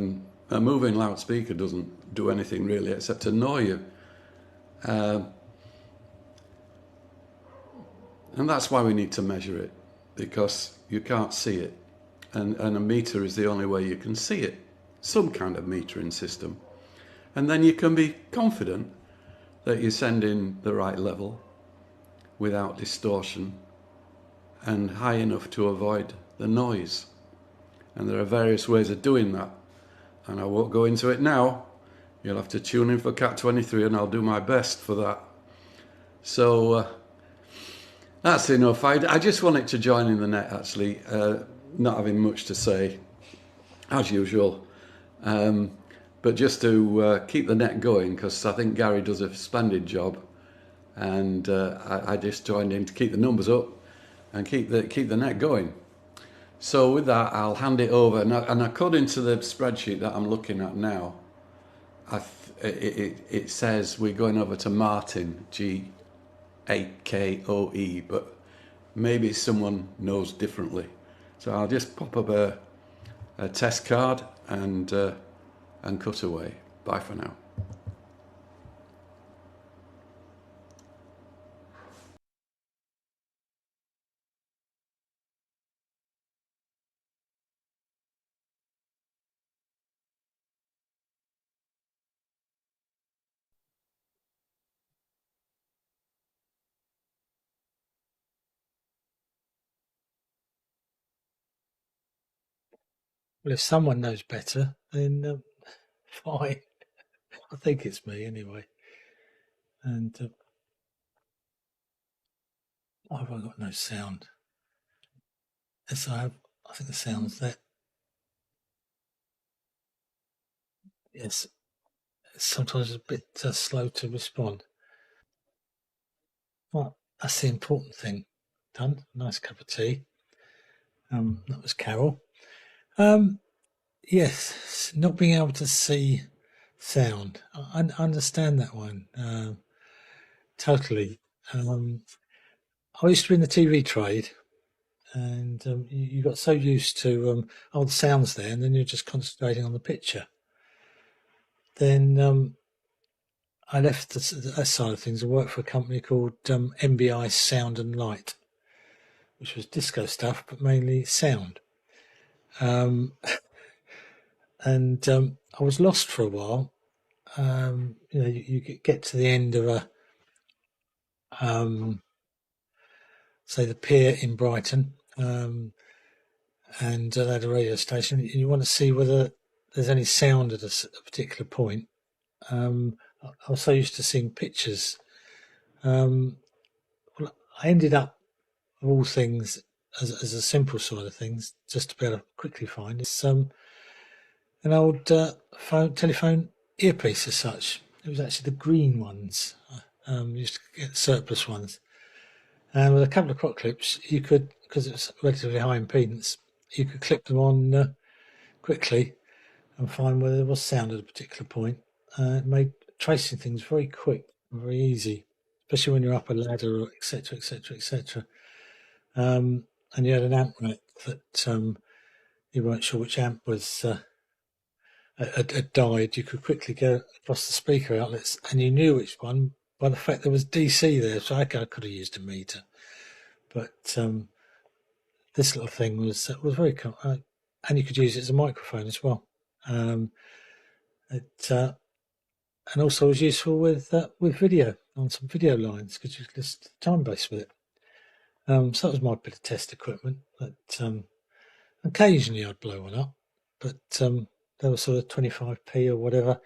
moving loudspeaker doesn't do anything really except annoy you. And that's why we need to measure it, because you can't see it. And a meter is the only way you can see it, some kind of metering system. And then you can be confident that you're sending the right level without distortion and high enough to avoid the noise. And there are various ways of doing that, and I won't go into it now. You'll have to tune in for CAT-23 and I'll do my best for that. So that's enough. I just wanted to join in the net, actually, not having much to say as usual, but just to keep the net going, because I think Gary does a splendid job, and I just joined in to keep the numbers up and keep the net going. So with that, I'll hand it over, and according to the spreadsheet that I'm looking at now, it says we're going over to Martin, G-A-K-O-E, but maybe someone knows differently. So I'll just pop up a test card and cut away. Bye for now. Well, if someone knows better, then fine. I think it's me anyway. And why have I got no sound? Yes, I think the sound's there. Yes, sometimes it's a bit slow to respond. Well, that's the important thing. Done. Nice cup of tea. That was Carol. Yes, not being able to see sound. I understand that one totally. I used to be in the TV trade, and you got so used to the sound's there, and then you're just concentrating on the picture. Then I left that side of things and worked for a company called MBI Sound and Light, which was disco stuff, but mainly sound. And I was lost for a while. You get to the end of say the pier in Brighton, and they had a radio station, and you want to see whether there's any sound at a particular point. I was so used to seeing pictures. Well, I ended up, of all things, as a simple side of things, just to be able to quickly find, it's an old telephone earpiece as such. It was actually the green ones. Used to get surplus ones. And with a couple of crop clips, you could, because it was relatively high impedance, you could clip them on quickly and find whether there was sound at a particular point. It made tracing things very quick, very easy, especially when you're up a ladder, etc., etc., etc. And you had an amp rack that you weren't sure which amp was had died. You could quickly go across the speaker outlets, and you knew which one by the fact there was DC there. So I could have used a meter, but this little thing was very cool, and you could use it as a microphone as well. And also was useful with video on some video lines because you could list time base with it. So that was my bit of test equipment. But occasionally I'd blow one up, but they were sort of 25p or whatever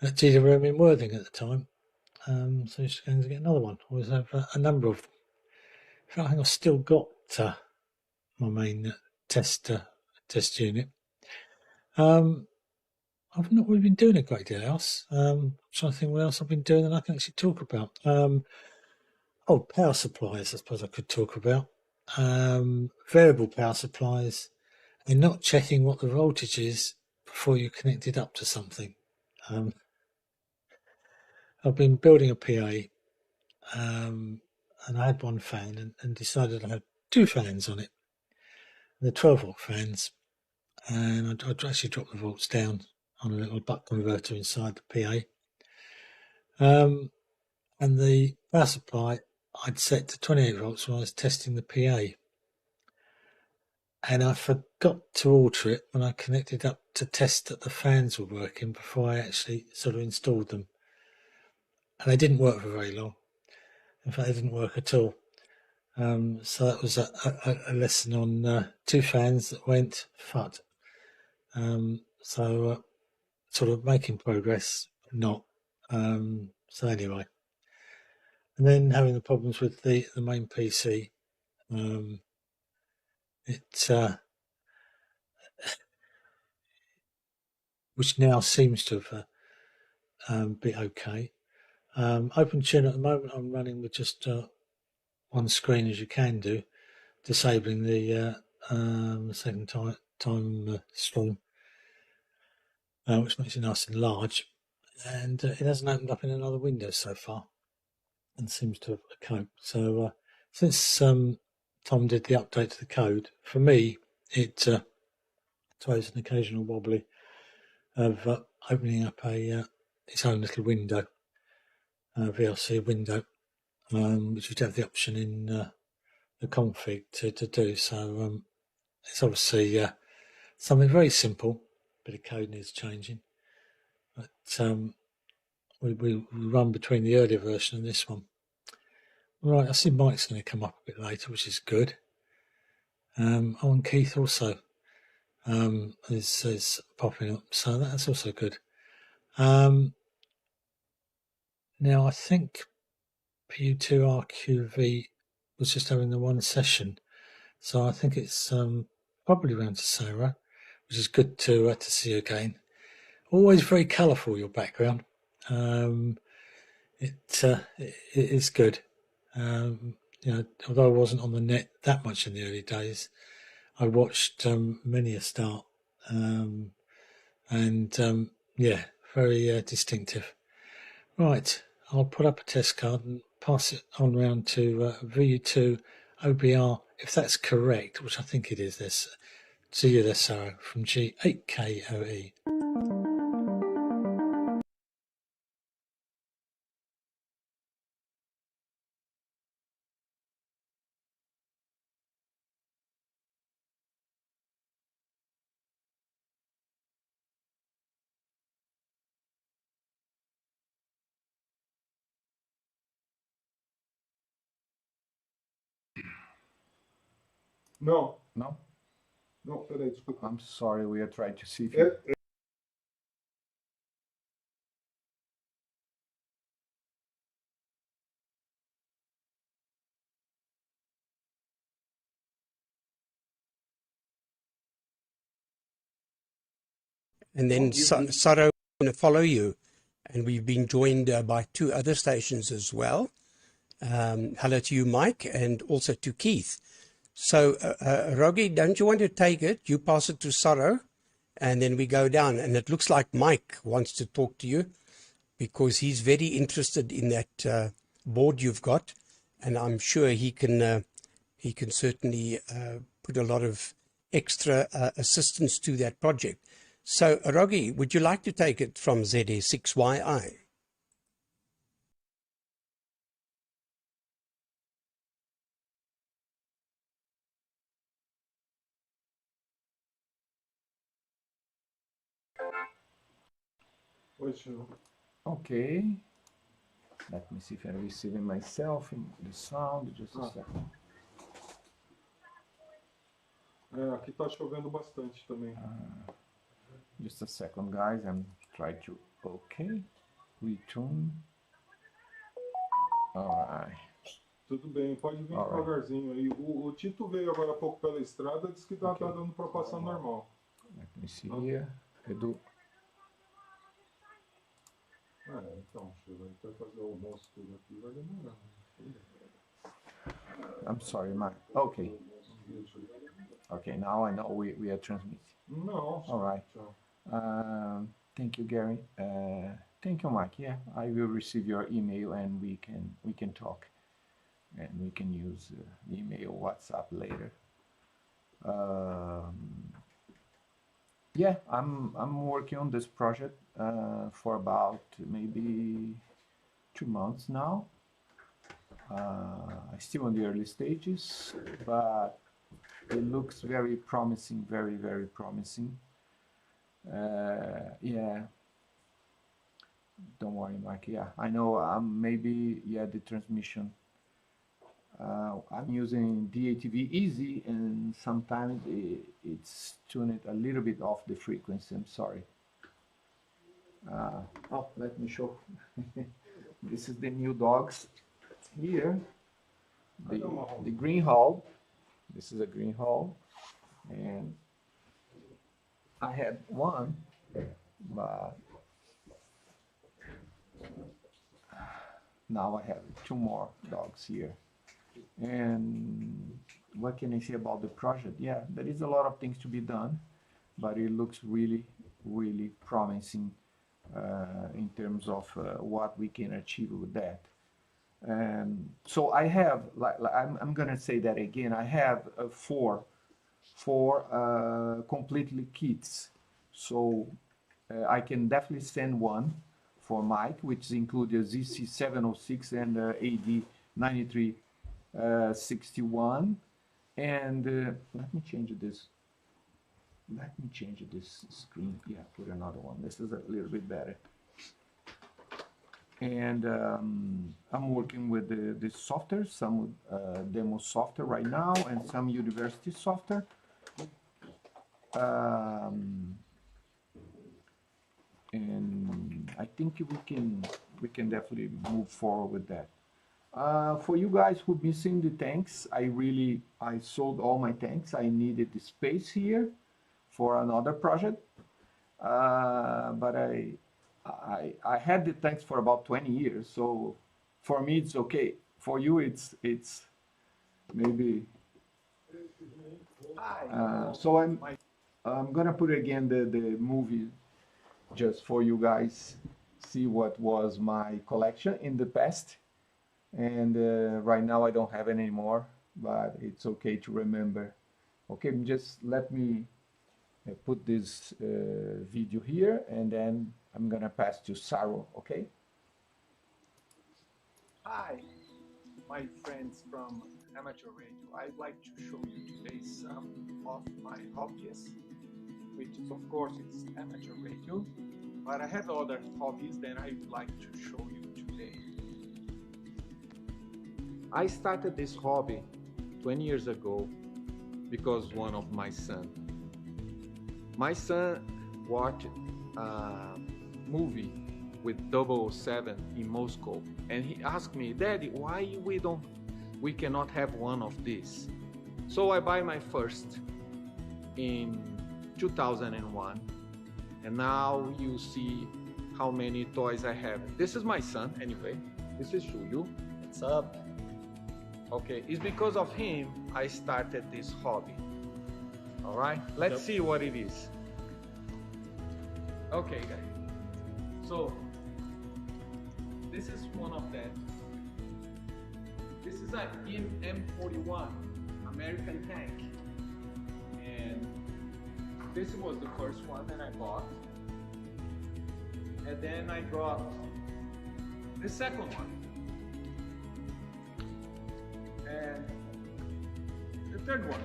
at GWM in Worthing at the time. So I used to go and get another one. I always have a number of them. In fact, I think I've still got my main test unit. I've not really been doing a great deal else. I'm trying to think what else I've been doing that I can actually talk about. Power supplies, I suppose I could talk about. Variable power supplies, and not checking what the voltage is before you connect it up to something. I've been building a PA, and I had one fan and decided I had two fans on it. They're 12-volt fans, and I'd actually dropped the volts down on a little buck converter inside the PA. And the power supply I'd set to 28 volts when I was testing the PA. And I forgot to alter it when I connected up to test that the fans were working before I actually sort of installed them. And they didn't work for very long. In fact, they didn't work at all. So that was a lesson on two fans that went FUD. Sort of making progress, not. So anyway. And then having the problems with the main PC. Which now seems to have be okay. OpenTune at the moment I'm running with just one screen, as you can do, disabling the second time stream, which makes it nice and large, and it hasn't opened up in another window so far and seems to have coped. So since Tom did the update to the code, for me it throws an occasional wobbly of opening up its own little window, VLC window, which would have the option in the config to do. So it's obviously something very simple, bit of code needs changing, but we run between the earlier version and this one. Right, I see Mike's going to come up a bit later, which is good. And Keith also is popping up, so that's also good. Now I think PU2RQV was just having the one session, so I think it's probably round to Sarah, which is good to see you again. Always very colourful, your background. It is good. Although I wasn't on the net that much in the early days, I watched many a start, and yeah, very distinctive. Right, I'll put up a test card and pass it on round to VU2 OBR, if that's correct, which I think it is. This to you there, Sarah, from G8KOE. No, No? não, peraí, desculpa. I'm sorry, we are trying to see if you... And then Saro going to follow you. And we've been joined by two other stations as well. Hello to you, Mike, and also to Keith. So, Rogi, don't you want to take it? You pass it to Saro, and then we go down. And it looks like Mike wants to talk to you because he's very interested in that board you've got, and I'm sure he can certainly put a lot of extra assistance to that project. So, Rogi, would you like to take it from ZA6YI? Okay. Let me see if I'm receiving myself in the sound. Just a second. Aqui tá chovendo bastante também. Just a second, guys. I'm trying to... Okay. Retune. Alright. Tudo bem, pode vir devagarzinho aí. O Tito veio agora há pouco pela estrada, disse que tá dando para passar normal. Let me see here. Edu. Então, Chico, a gente vai fazer o almoço tudo aqui, vai demorar. I'm sorry, Mark. Okay. Okay, now I know we are transmitting. No. All right. Thank you, Gary. Thank you, Mark. Yeah, I will receive your email and we can talk, and we can use email, WhatsApp later. Yeah, I'm working on this project for about maybe 2 months now. Still in the early stages, but it looks very promising, very, very promising. Yeah, don't worry, Mike. Yeah, I know. Maybe the transmission. I'm using DATV Easy, and sometimes it's tuned a little bit off the frequency. I'm sorry. Oh, let me show. This is the new dogs here. The green hall. This is a green hall, and I had one, but now I have 2 more dogs here. And what can I say about the project? Yeah, there is a lot of things to be done, but it looks really, really promising in terms of what we can achieve with that. So I have, I'm gonna say that again. I have 4 completely kits. So I can definitely send one for Mike, which includes the ZC706 and AD9361. And let me change this. Let me change this screen. Yeah, put another one. This is a little bit better. And I'm working with the software, some demo software right now, and some university software. And I think we can definitely move forward with that. For you guys who've been seeing the tanks, I sold all my tanks. I needed the space here for another project, but I had the tanks for about 20 years, so for me it's okay. For you it's maybe So I'm gonna put again the movie just for you guys see what was my collection in the past. And right now I don't have any more, but it's okay to remember. Okay, just let me put this video here, and then I'm gonna pass to Saro, okay? Hi, my friends from Amateur Radio. I'd like to show you today some of my hobbies, which is, of course, it's amateur radio, but I have other hobbies that I would like to show you today. I started this hobby 20 years ago because one of my son watched a movie with 007 in Moscow, and he asked me, Daddy, why we cannot have one of these? So I buy my first in 2001, and now you see how many toys I have. This is my son, anyway. This is Julio. What's up? Okay, it's because of him I started this hobby. All right, let's see what it is. Okay, guys. So this is one of them. This is an M41 American tank, and this was the first one that I bought, and then I got the second one, and the third one,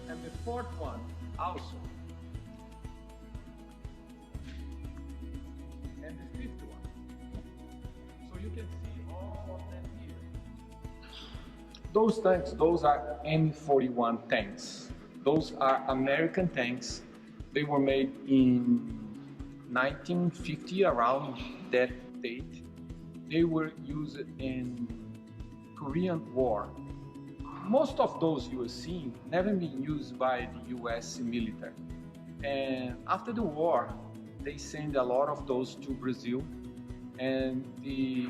and the fourth one also, and the fifth one. So you can see all of them here. Those tanks, those are M41 tanks. Those are American tanks. They were made in 1950, around that date. They were used in Korean War. Most of those you are seeing never been used by the US military. And after the war, they sent a lot of those to Brazil, and the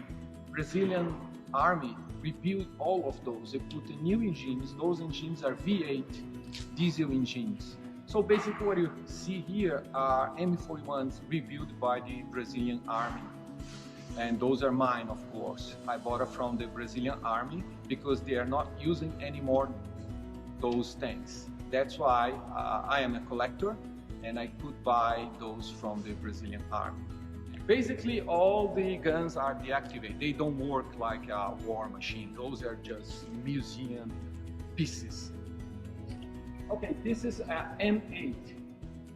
Brazilian army rebuilt all of those. They put new engines. Those engines are V8 diesel engines. So basically what you see here are M41s rebuilt by the Brazilian army. And those are mine, of course. I bought it from the Brazilian army because they are not using anymore those tanks. That's why I am a collector, and I could buy those from the Brazilian army. Basically, all the guns are deactivated. They don't work like a war machine. Those are just museum pieces. Okay, this is an M8,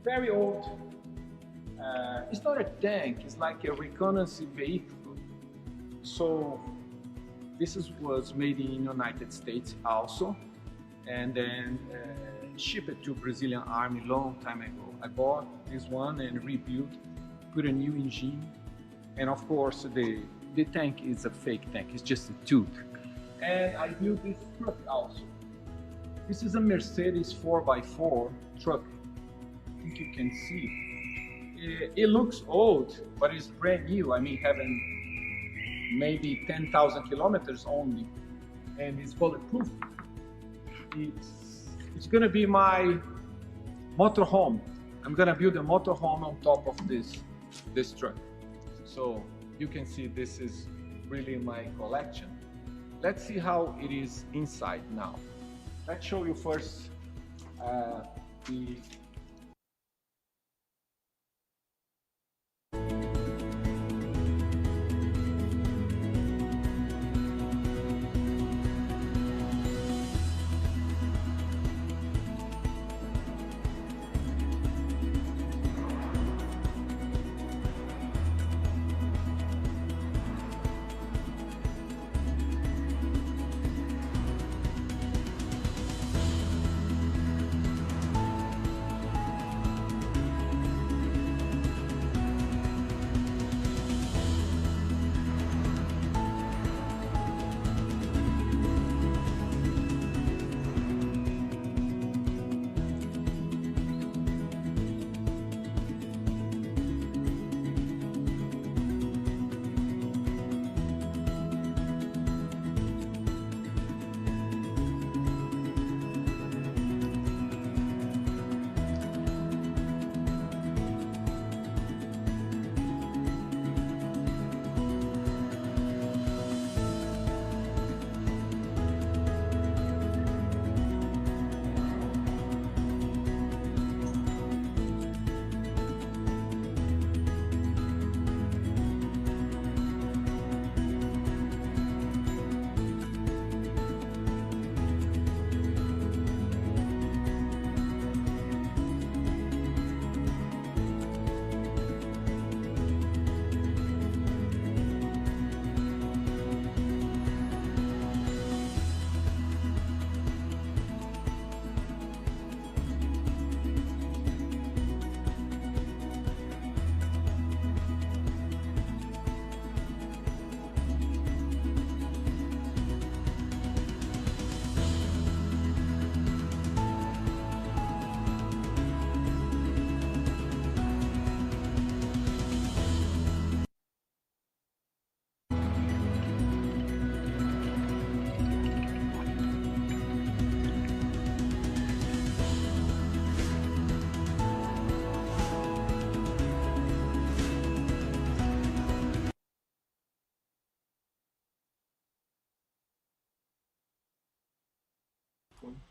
very old. It's not a tank, it's like a reconnaissance vehicle. So this was made in United States also, and then shipped to Brazilian army long time ago. I bought this one and rebuilt, put a new engine, and of course the tank is a fake tank, it's just a tube. And I built this truck also. This is a Mercedes 4x4 truck. I think you can see. It looks old, but it's brand new. I mean, having maybe 10,000 kilometers only, and it's bulletproof. It's gonna be my motorhome. I'm gonna build a motorhome on top of this truck. So you can see this is really my collection. Let's see how it is inside now. Let's show you first the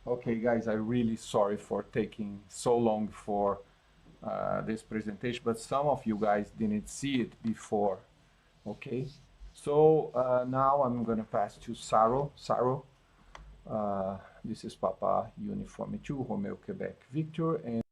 Okay, guys, I'm really sorry for taking so long for this presentation, but some of you guys didn't see it before. Okay, so now I'm going to pass to Saro. Saro, this is Papa Uniform 2, Romeo Quebec Victor, and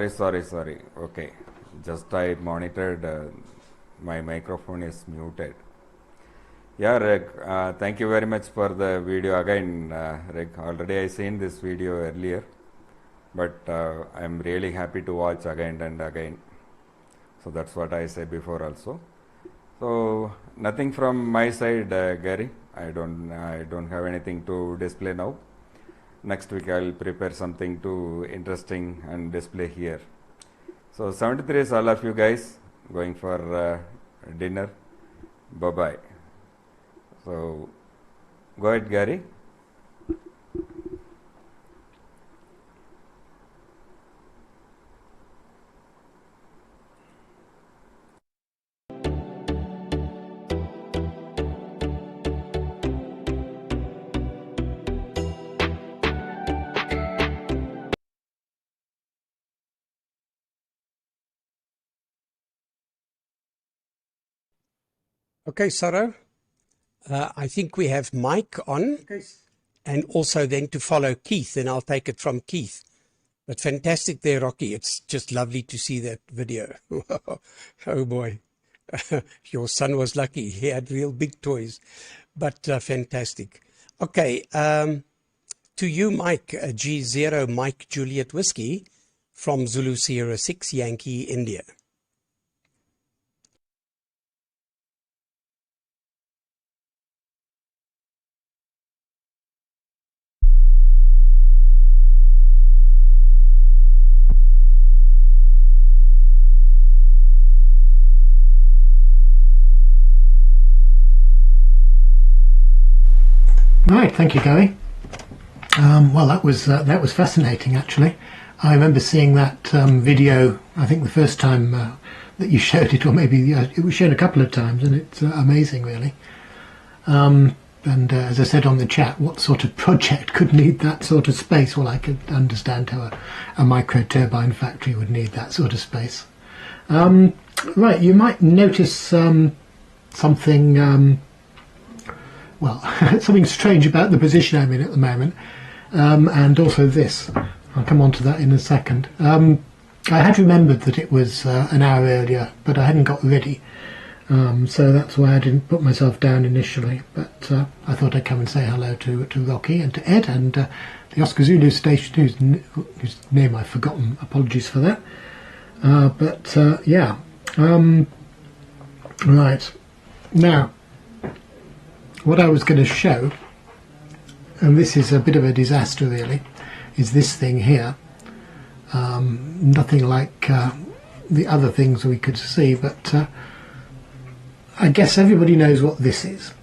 Sorry. Okay, just I monitored my microphone is muted. Yeah, Rick, thank you very much for the video again, Rick. Already I seen this video earlier, but I'm really happy to watch again and again. So that's what I said before also. So nothing from my side, Gary. I don't have anything to display now. Next week I'll prepare something too interesting and display here. So 73 is all of you guys going for dinner. Bye bye. So go ahead, Gary. Okay, Saro, I think we have Mike on, and also then to follow Keith, and I'll take it from Keith. But fantastic there, Rocky. It's just lovely to see that video. Oh boy, your son was lucky. He had real big toys, but fantastic. Okay, to you, Mike, G0 Mike Juliet Whiskey from Zulu Sierra 6 Yankee, India. Right, thank you, Gary. Well, that was fascinating, actually. I remember seeing that video, I think the first time that you showed it, or maybe it was shown a couple of times, and it's amazing, really. And as I said on the chat, what sort of project could need that sort of space? Well, I could understand how a micro-turbine factory would need that sort of space. Right, you might notice something... well, something strange about the position I'm in at the moment, and also this. I'll come on to that in a second. I had remembered that it was an hour earlier, but I hadn't got ready, so that's why I didn't put myself down initially. But I thought I'd come and say hello to Rocky and to Ed and the Oscar Zulu station, whose name I've forgotten. Apologies for that. Yeah. Right. Now, what I was going to show, and this is a bit of a disaster really, is this thing here. Nothing like the other things we could see, but I guess everybody knows what this is.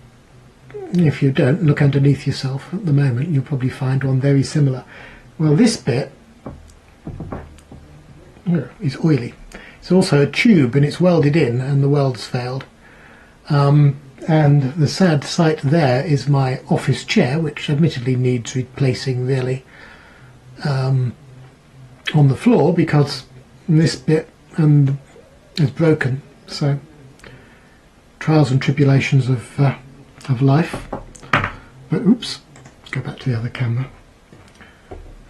If you don't, look underneath yourself at the moment, you'll probably find one very similar. Well, this bit is oily. It's also a tube and it's welded in, and the weld's failed. And the sad sight there is my office chair, which admittedly needs replacing really, on the floor, because this bit is broken. So trials and tribulations of life. But oops, let's go back to the other camera.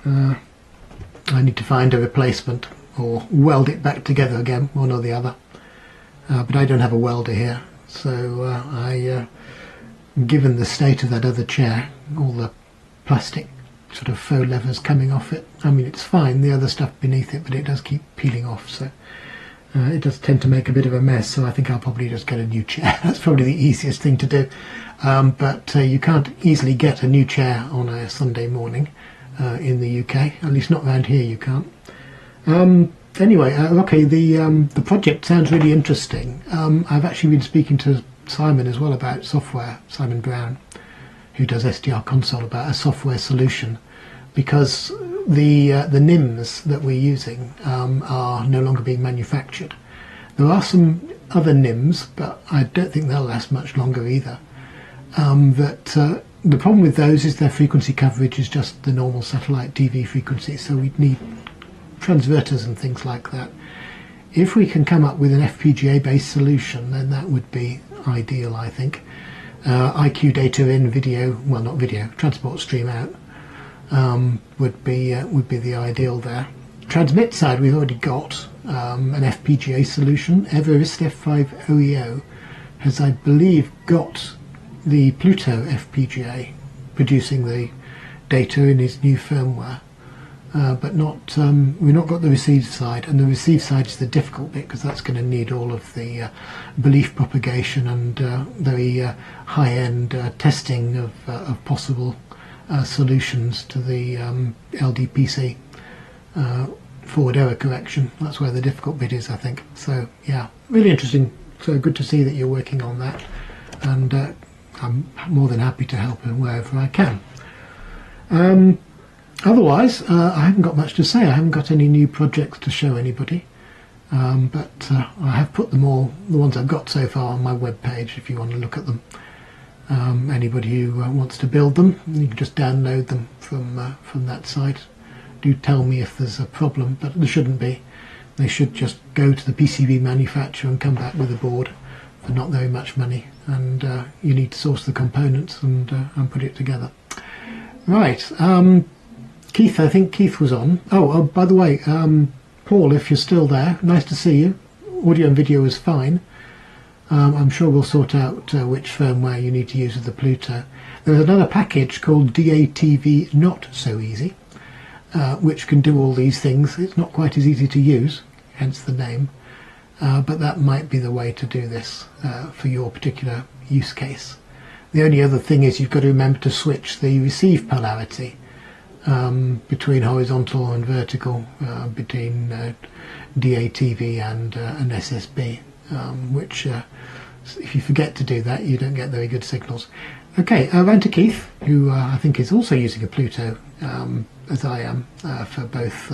I need to find a replacement, or weld it back together again, one or the other. But I don't have a welder here, so given the state of that other chair, all the plastic sort of faux levers coming off it, I mean it's fine, the other stuff beneath it, but it does keep peeling off, so it does tend to make a bit of a mess, so I think I'll probably just get a new chair. That's probably the easiest thing to do. But you can't easily get a new chair on a Sunday morning in the UK, at least not around here you can't. Anyway, okay, the project sounds really interesting. I've actually been speaking to Simon as well about software, Simon Brown, who does SDR Console, about a software solution, because the NIMs that we're using are no longer being manufactured. There are some other NIMs, but I don't think they'll last much longer either. The problem with those is their frequency coverage is just the normal satellite TV frequency, so we'd need transverters and things like that. If we can come up with an FPGA based solution, then that would be ideal, I think. IQ data in, video, well not video, transport stream out would be the ideal there. Transmit side, we've already got an FPGA solution. Everest F5 OEO has, I believe, got the Pluto FPGA producing the data in his new firmware. But we've not got the receive side, and the receive side is the difficult bit because that's going to need all of the belief propagation and very high-end testing of possible solutions to the LDPC forward error correction. That's where the difficult bit is, I think. So yeah, really interesting. So good to see that you're working on that, and I'm more than happy to help wherever I can. Otherwise, I haven't got much to say. I haven't got any new projects to show anybody, but I have put them all, the ones I've got so far, on my web page if you want to look at them. Anybody who wants to build them, you can just download them from that site. Do tell me if there's a problem, but there shouldn't be. They should just go to the PCB manufacturer and come back with a board for not very much money, and you need to source the components and put it together. Right. Keith, I think Keith was on. Oh, by the way, Paul, if you're still there, nice to see you. Audio and video is fine. I'm sure we'll sort out which firmware you need to use with the Pluto. There's another package called DATV Not So Easy, which can do all these things. It's not quite as easy to use, hence the name, but that might be the way to do this for your particular use case. The only other thing is you've got to remember to switch the receive polarity between horizontal and vertical, between DATV and an SSB, which if you forget to do that, you don't get very good signals. Okay, round to Keith, who I think is also using a Pluto, as I am, for both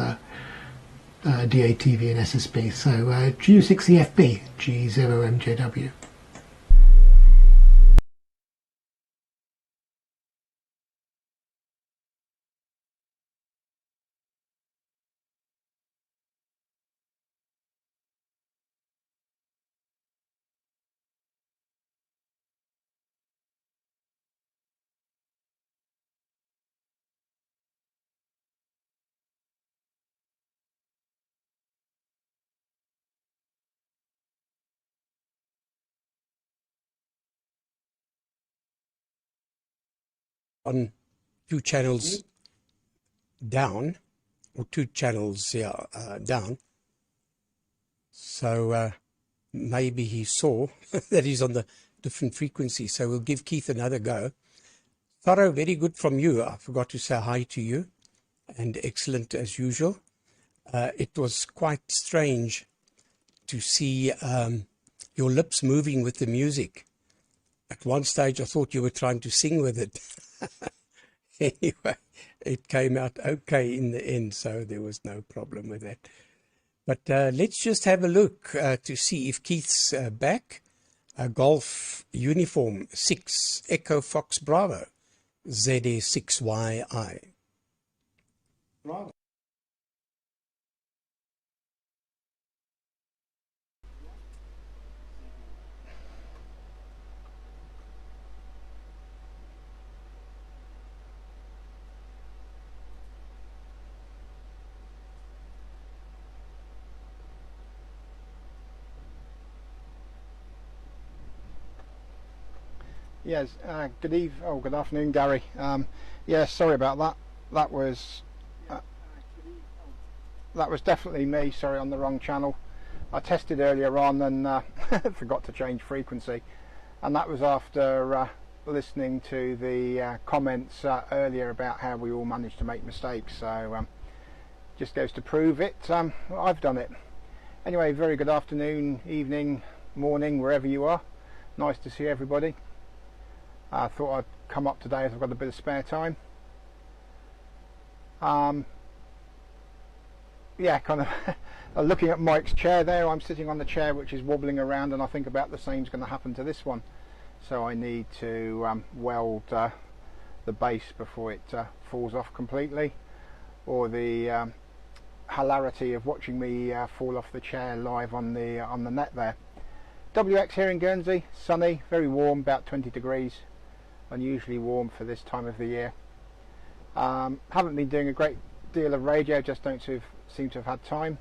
DATV and SSB. So GU6EFB, G0MJW. On 2 channels down, or 2 channels down, so maybe he saw that he's on the different frequency, so we'll give Keith another go. Thorough, very good from you. I forgot to say hi to you, and excellent as usual. It was quite strange to see your lips moving with the music. At one stage I thought you were trying to sing with it. Anyway, it came out okay in the end, so there was no problem with that. But let's just have a look to see if Keith's back. Golf Uniform 6 Echo Fox Bravo ZA6YI. Bravo. Yes, good afternoon, Gary. Yeah, sorry about that. That was definitely me. Sorry, on the wrong channel. I tested earlier on and forgot to change frequency, and that was after listening to the comments earlier about how we all managed to make mistakes. So just goes to prove it. I've done it. Anyway, very good afternoon, evening, morning, wherever you are. Nice to see everybody. I thought I'd come up today as I've got a bit of spare time. Yeah, kind of looking at Mike's chair there. I'm sitting on the chair which is wobbling around, and I think about the same is going to happen to this one. So I need to weld the base before it falls off completely, or the hilarity of watching me fall off the chair live on the net there. WX here in Guernsey, sunny, very warm, about 20 degrees, unusually warm for this time of the year. Haven't been doing a great deal of radio, just don't seem to have had time,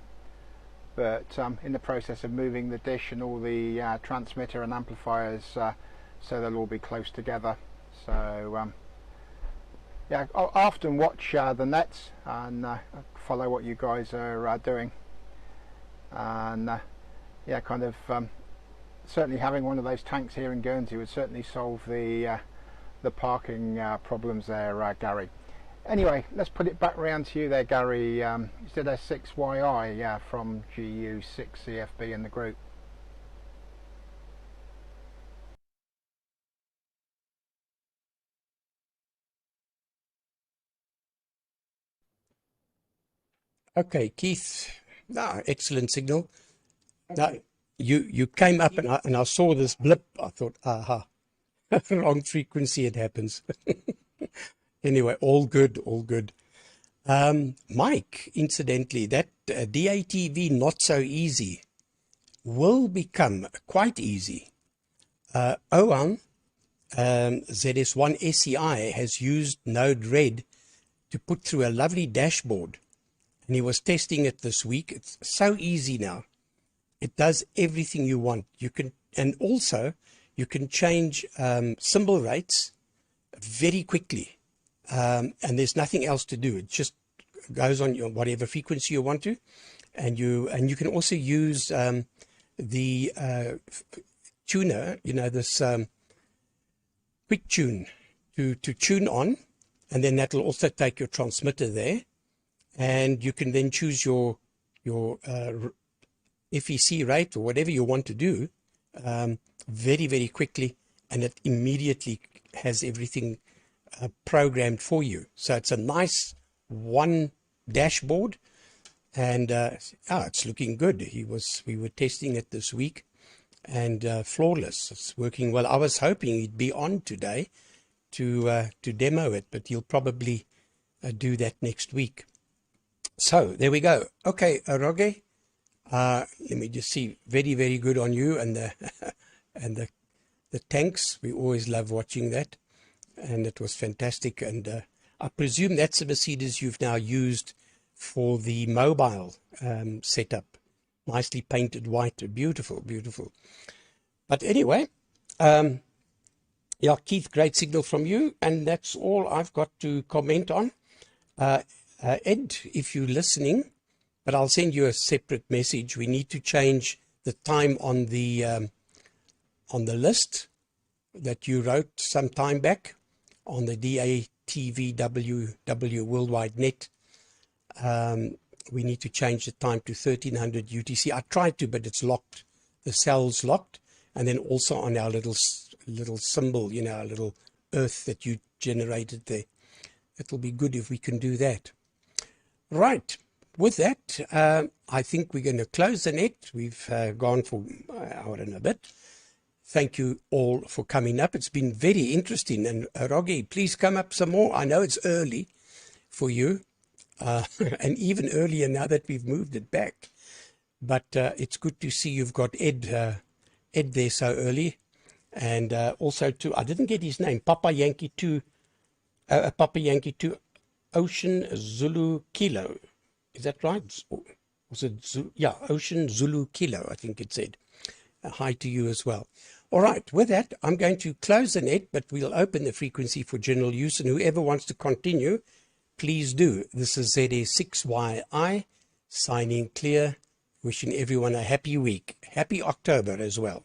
but in the process of moving the dish and all the transmitter and amplifiers so they'll all be close together. So yeah, I often watch the nets and follow what you guys are doing, and yeah, kind of certainly having one of those tanks here in Guernsey would certainly solve the parking problems there, Gary. Anyway, let's put it back round to you there, Gary. You said S6YI from GU6CFB in the group. Okay, Keith. No, excellent signal. Now, you came up and I saw this blip. I thought, aha, wrong frequency, it happens. Anyway, all good, all good. Mike, incidentally, that DATV Not So Easy will become quite easy. Owen ZS1 SCI has used Node Red to put through a lovely dashboard, and he was testing it this week. It's so easy now. It does everything you want. You can, and also you can change symbol rates very quickly, and there's nothing else to do. It just goes on your whatever frequency you want to, and you can also use the tuner, you know, this quick tune to tune on, and then that will also take your transmitter there, and you can then choose your FEC rate or whatever you want to do very, very quickly, and it immediately has everything programmed for you. So it's a nice one dashboard, and it's looking good. We were testing it this week, and flawless. It's working well. I was hoping he'd be on today to demo it, but he'll probably do that next week. So there we go. Okay, Roge, let me just see. Very, very good on you and the and the tanks. We always love watching that, and it was fantastic. And I presume that's the Mercedes you've now used for the mobile setup. Nicely painted white, beautiful, beautiful. But anyway, yeah, Keith, great signal from you, and that's all I've got to comment on. Ed, if you're listening, but I'll send you a separate message. We need to change the time on the list that you wrote some time back on the DATV WW Worldwide Net. We need to change the time to 1300 UTC. I tried to, but it's locked. The cell's locked. And then also on our little symbol, you know, our little earth that you generated there. It'll be good if we can do that. Right. With that, I think we're going to close the net. We've gone for an hour and a bit. Thank you all for coming up. It's been very interesting. And Rogi, please come up some more. I know it's early for you, and even earlier now that we've moved it back. But it's good to see you've got Ed there so early. And also to, I didn't get his name, Papa Yankee 2 Ocean Zulu Kilo. Is that right? Was it yeah, Ocean Zulu Kilo, I think it said. Hi to you as well. All right, with that, I'm going to close the net, but we'll open the frequency for general use, and whoever wants to continue, please do. This is ZA6YI, signing clear, wishing everyone a happy week. Happy October as well.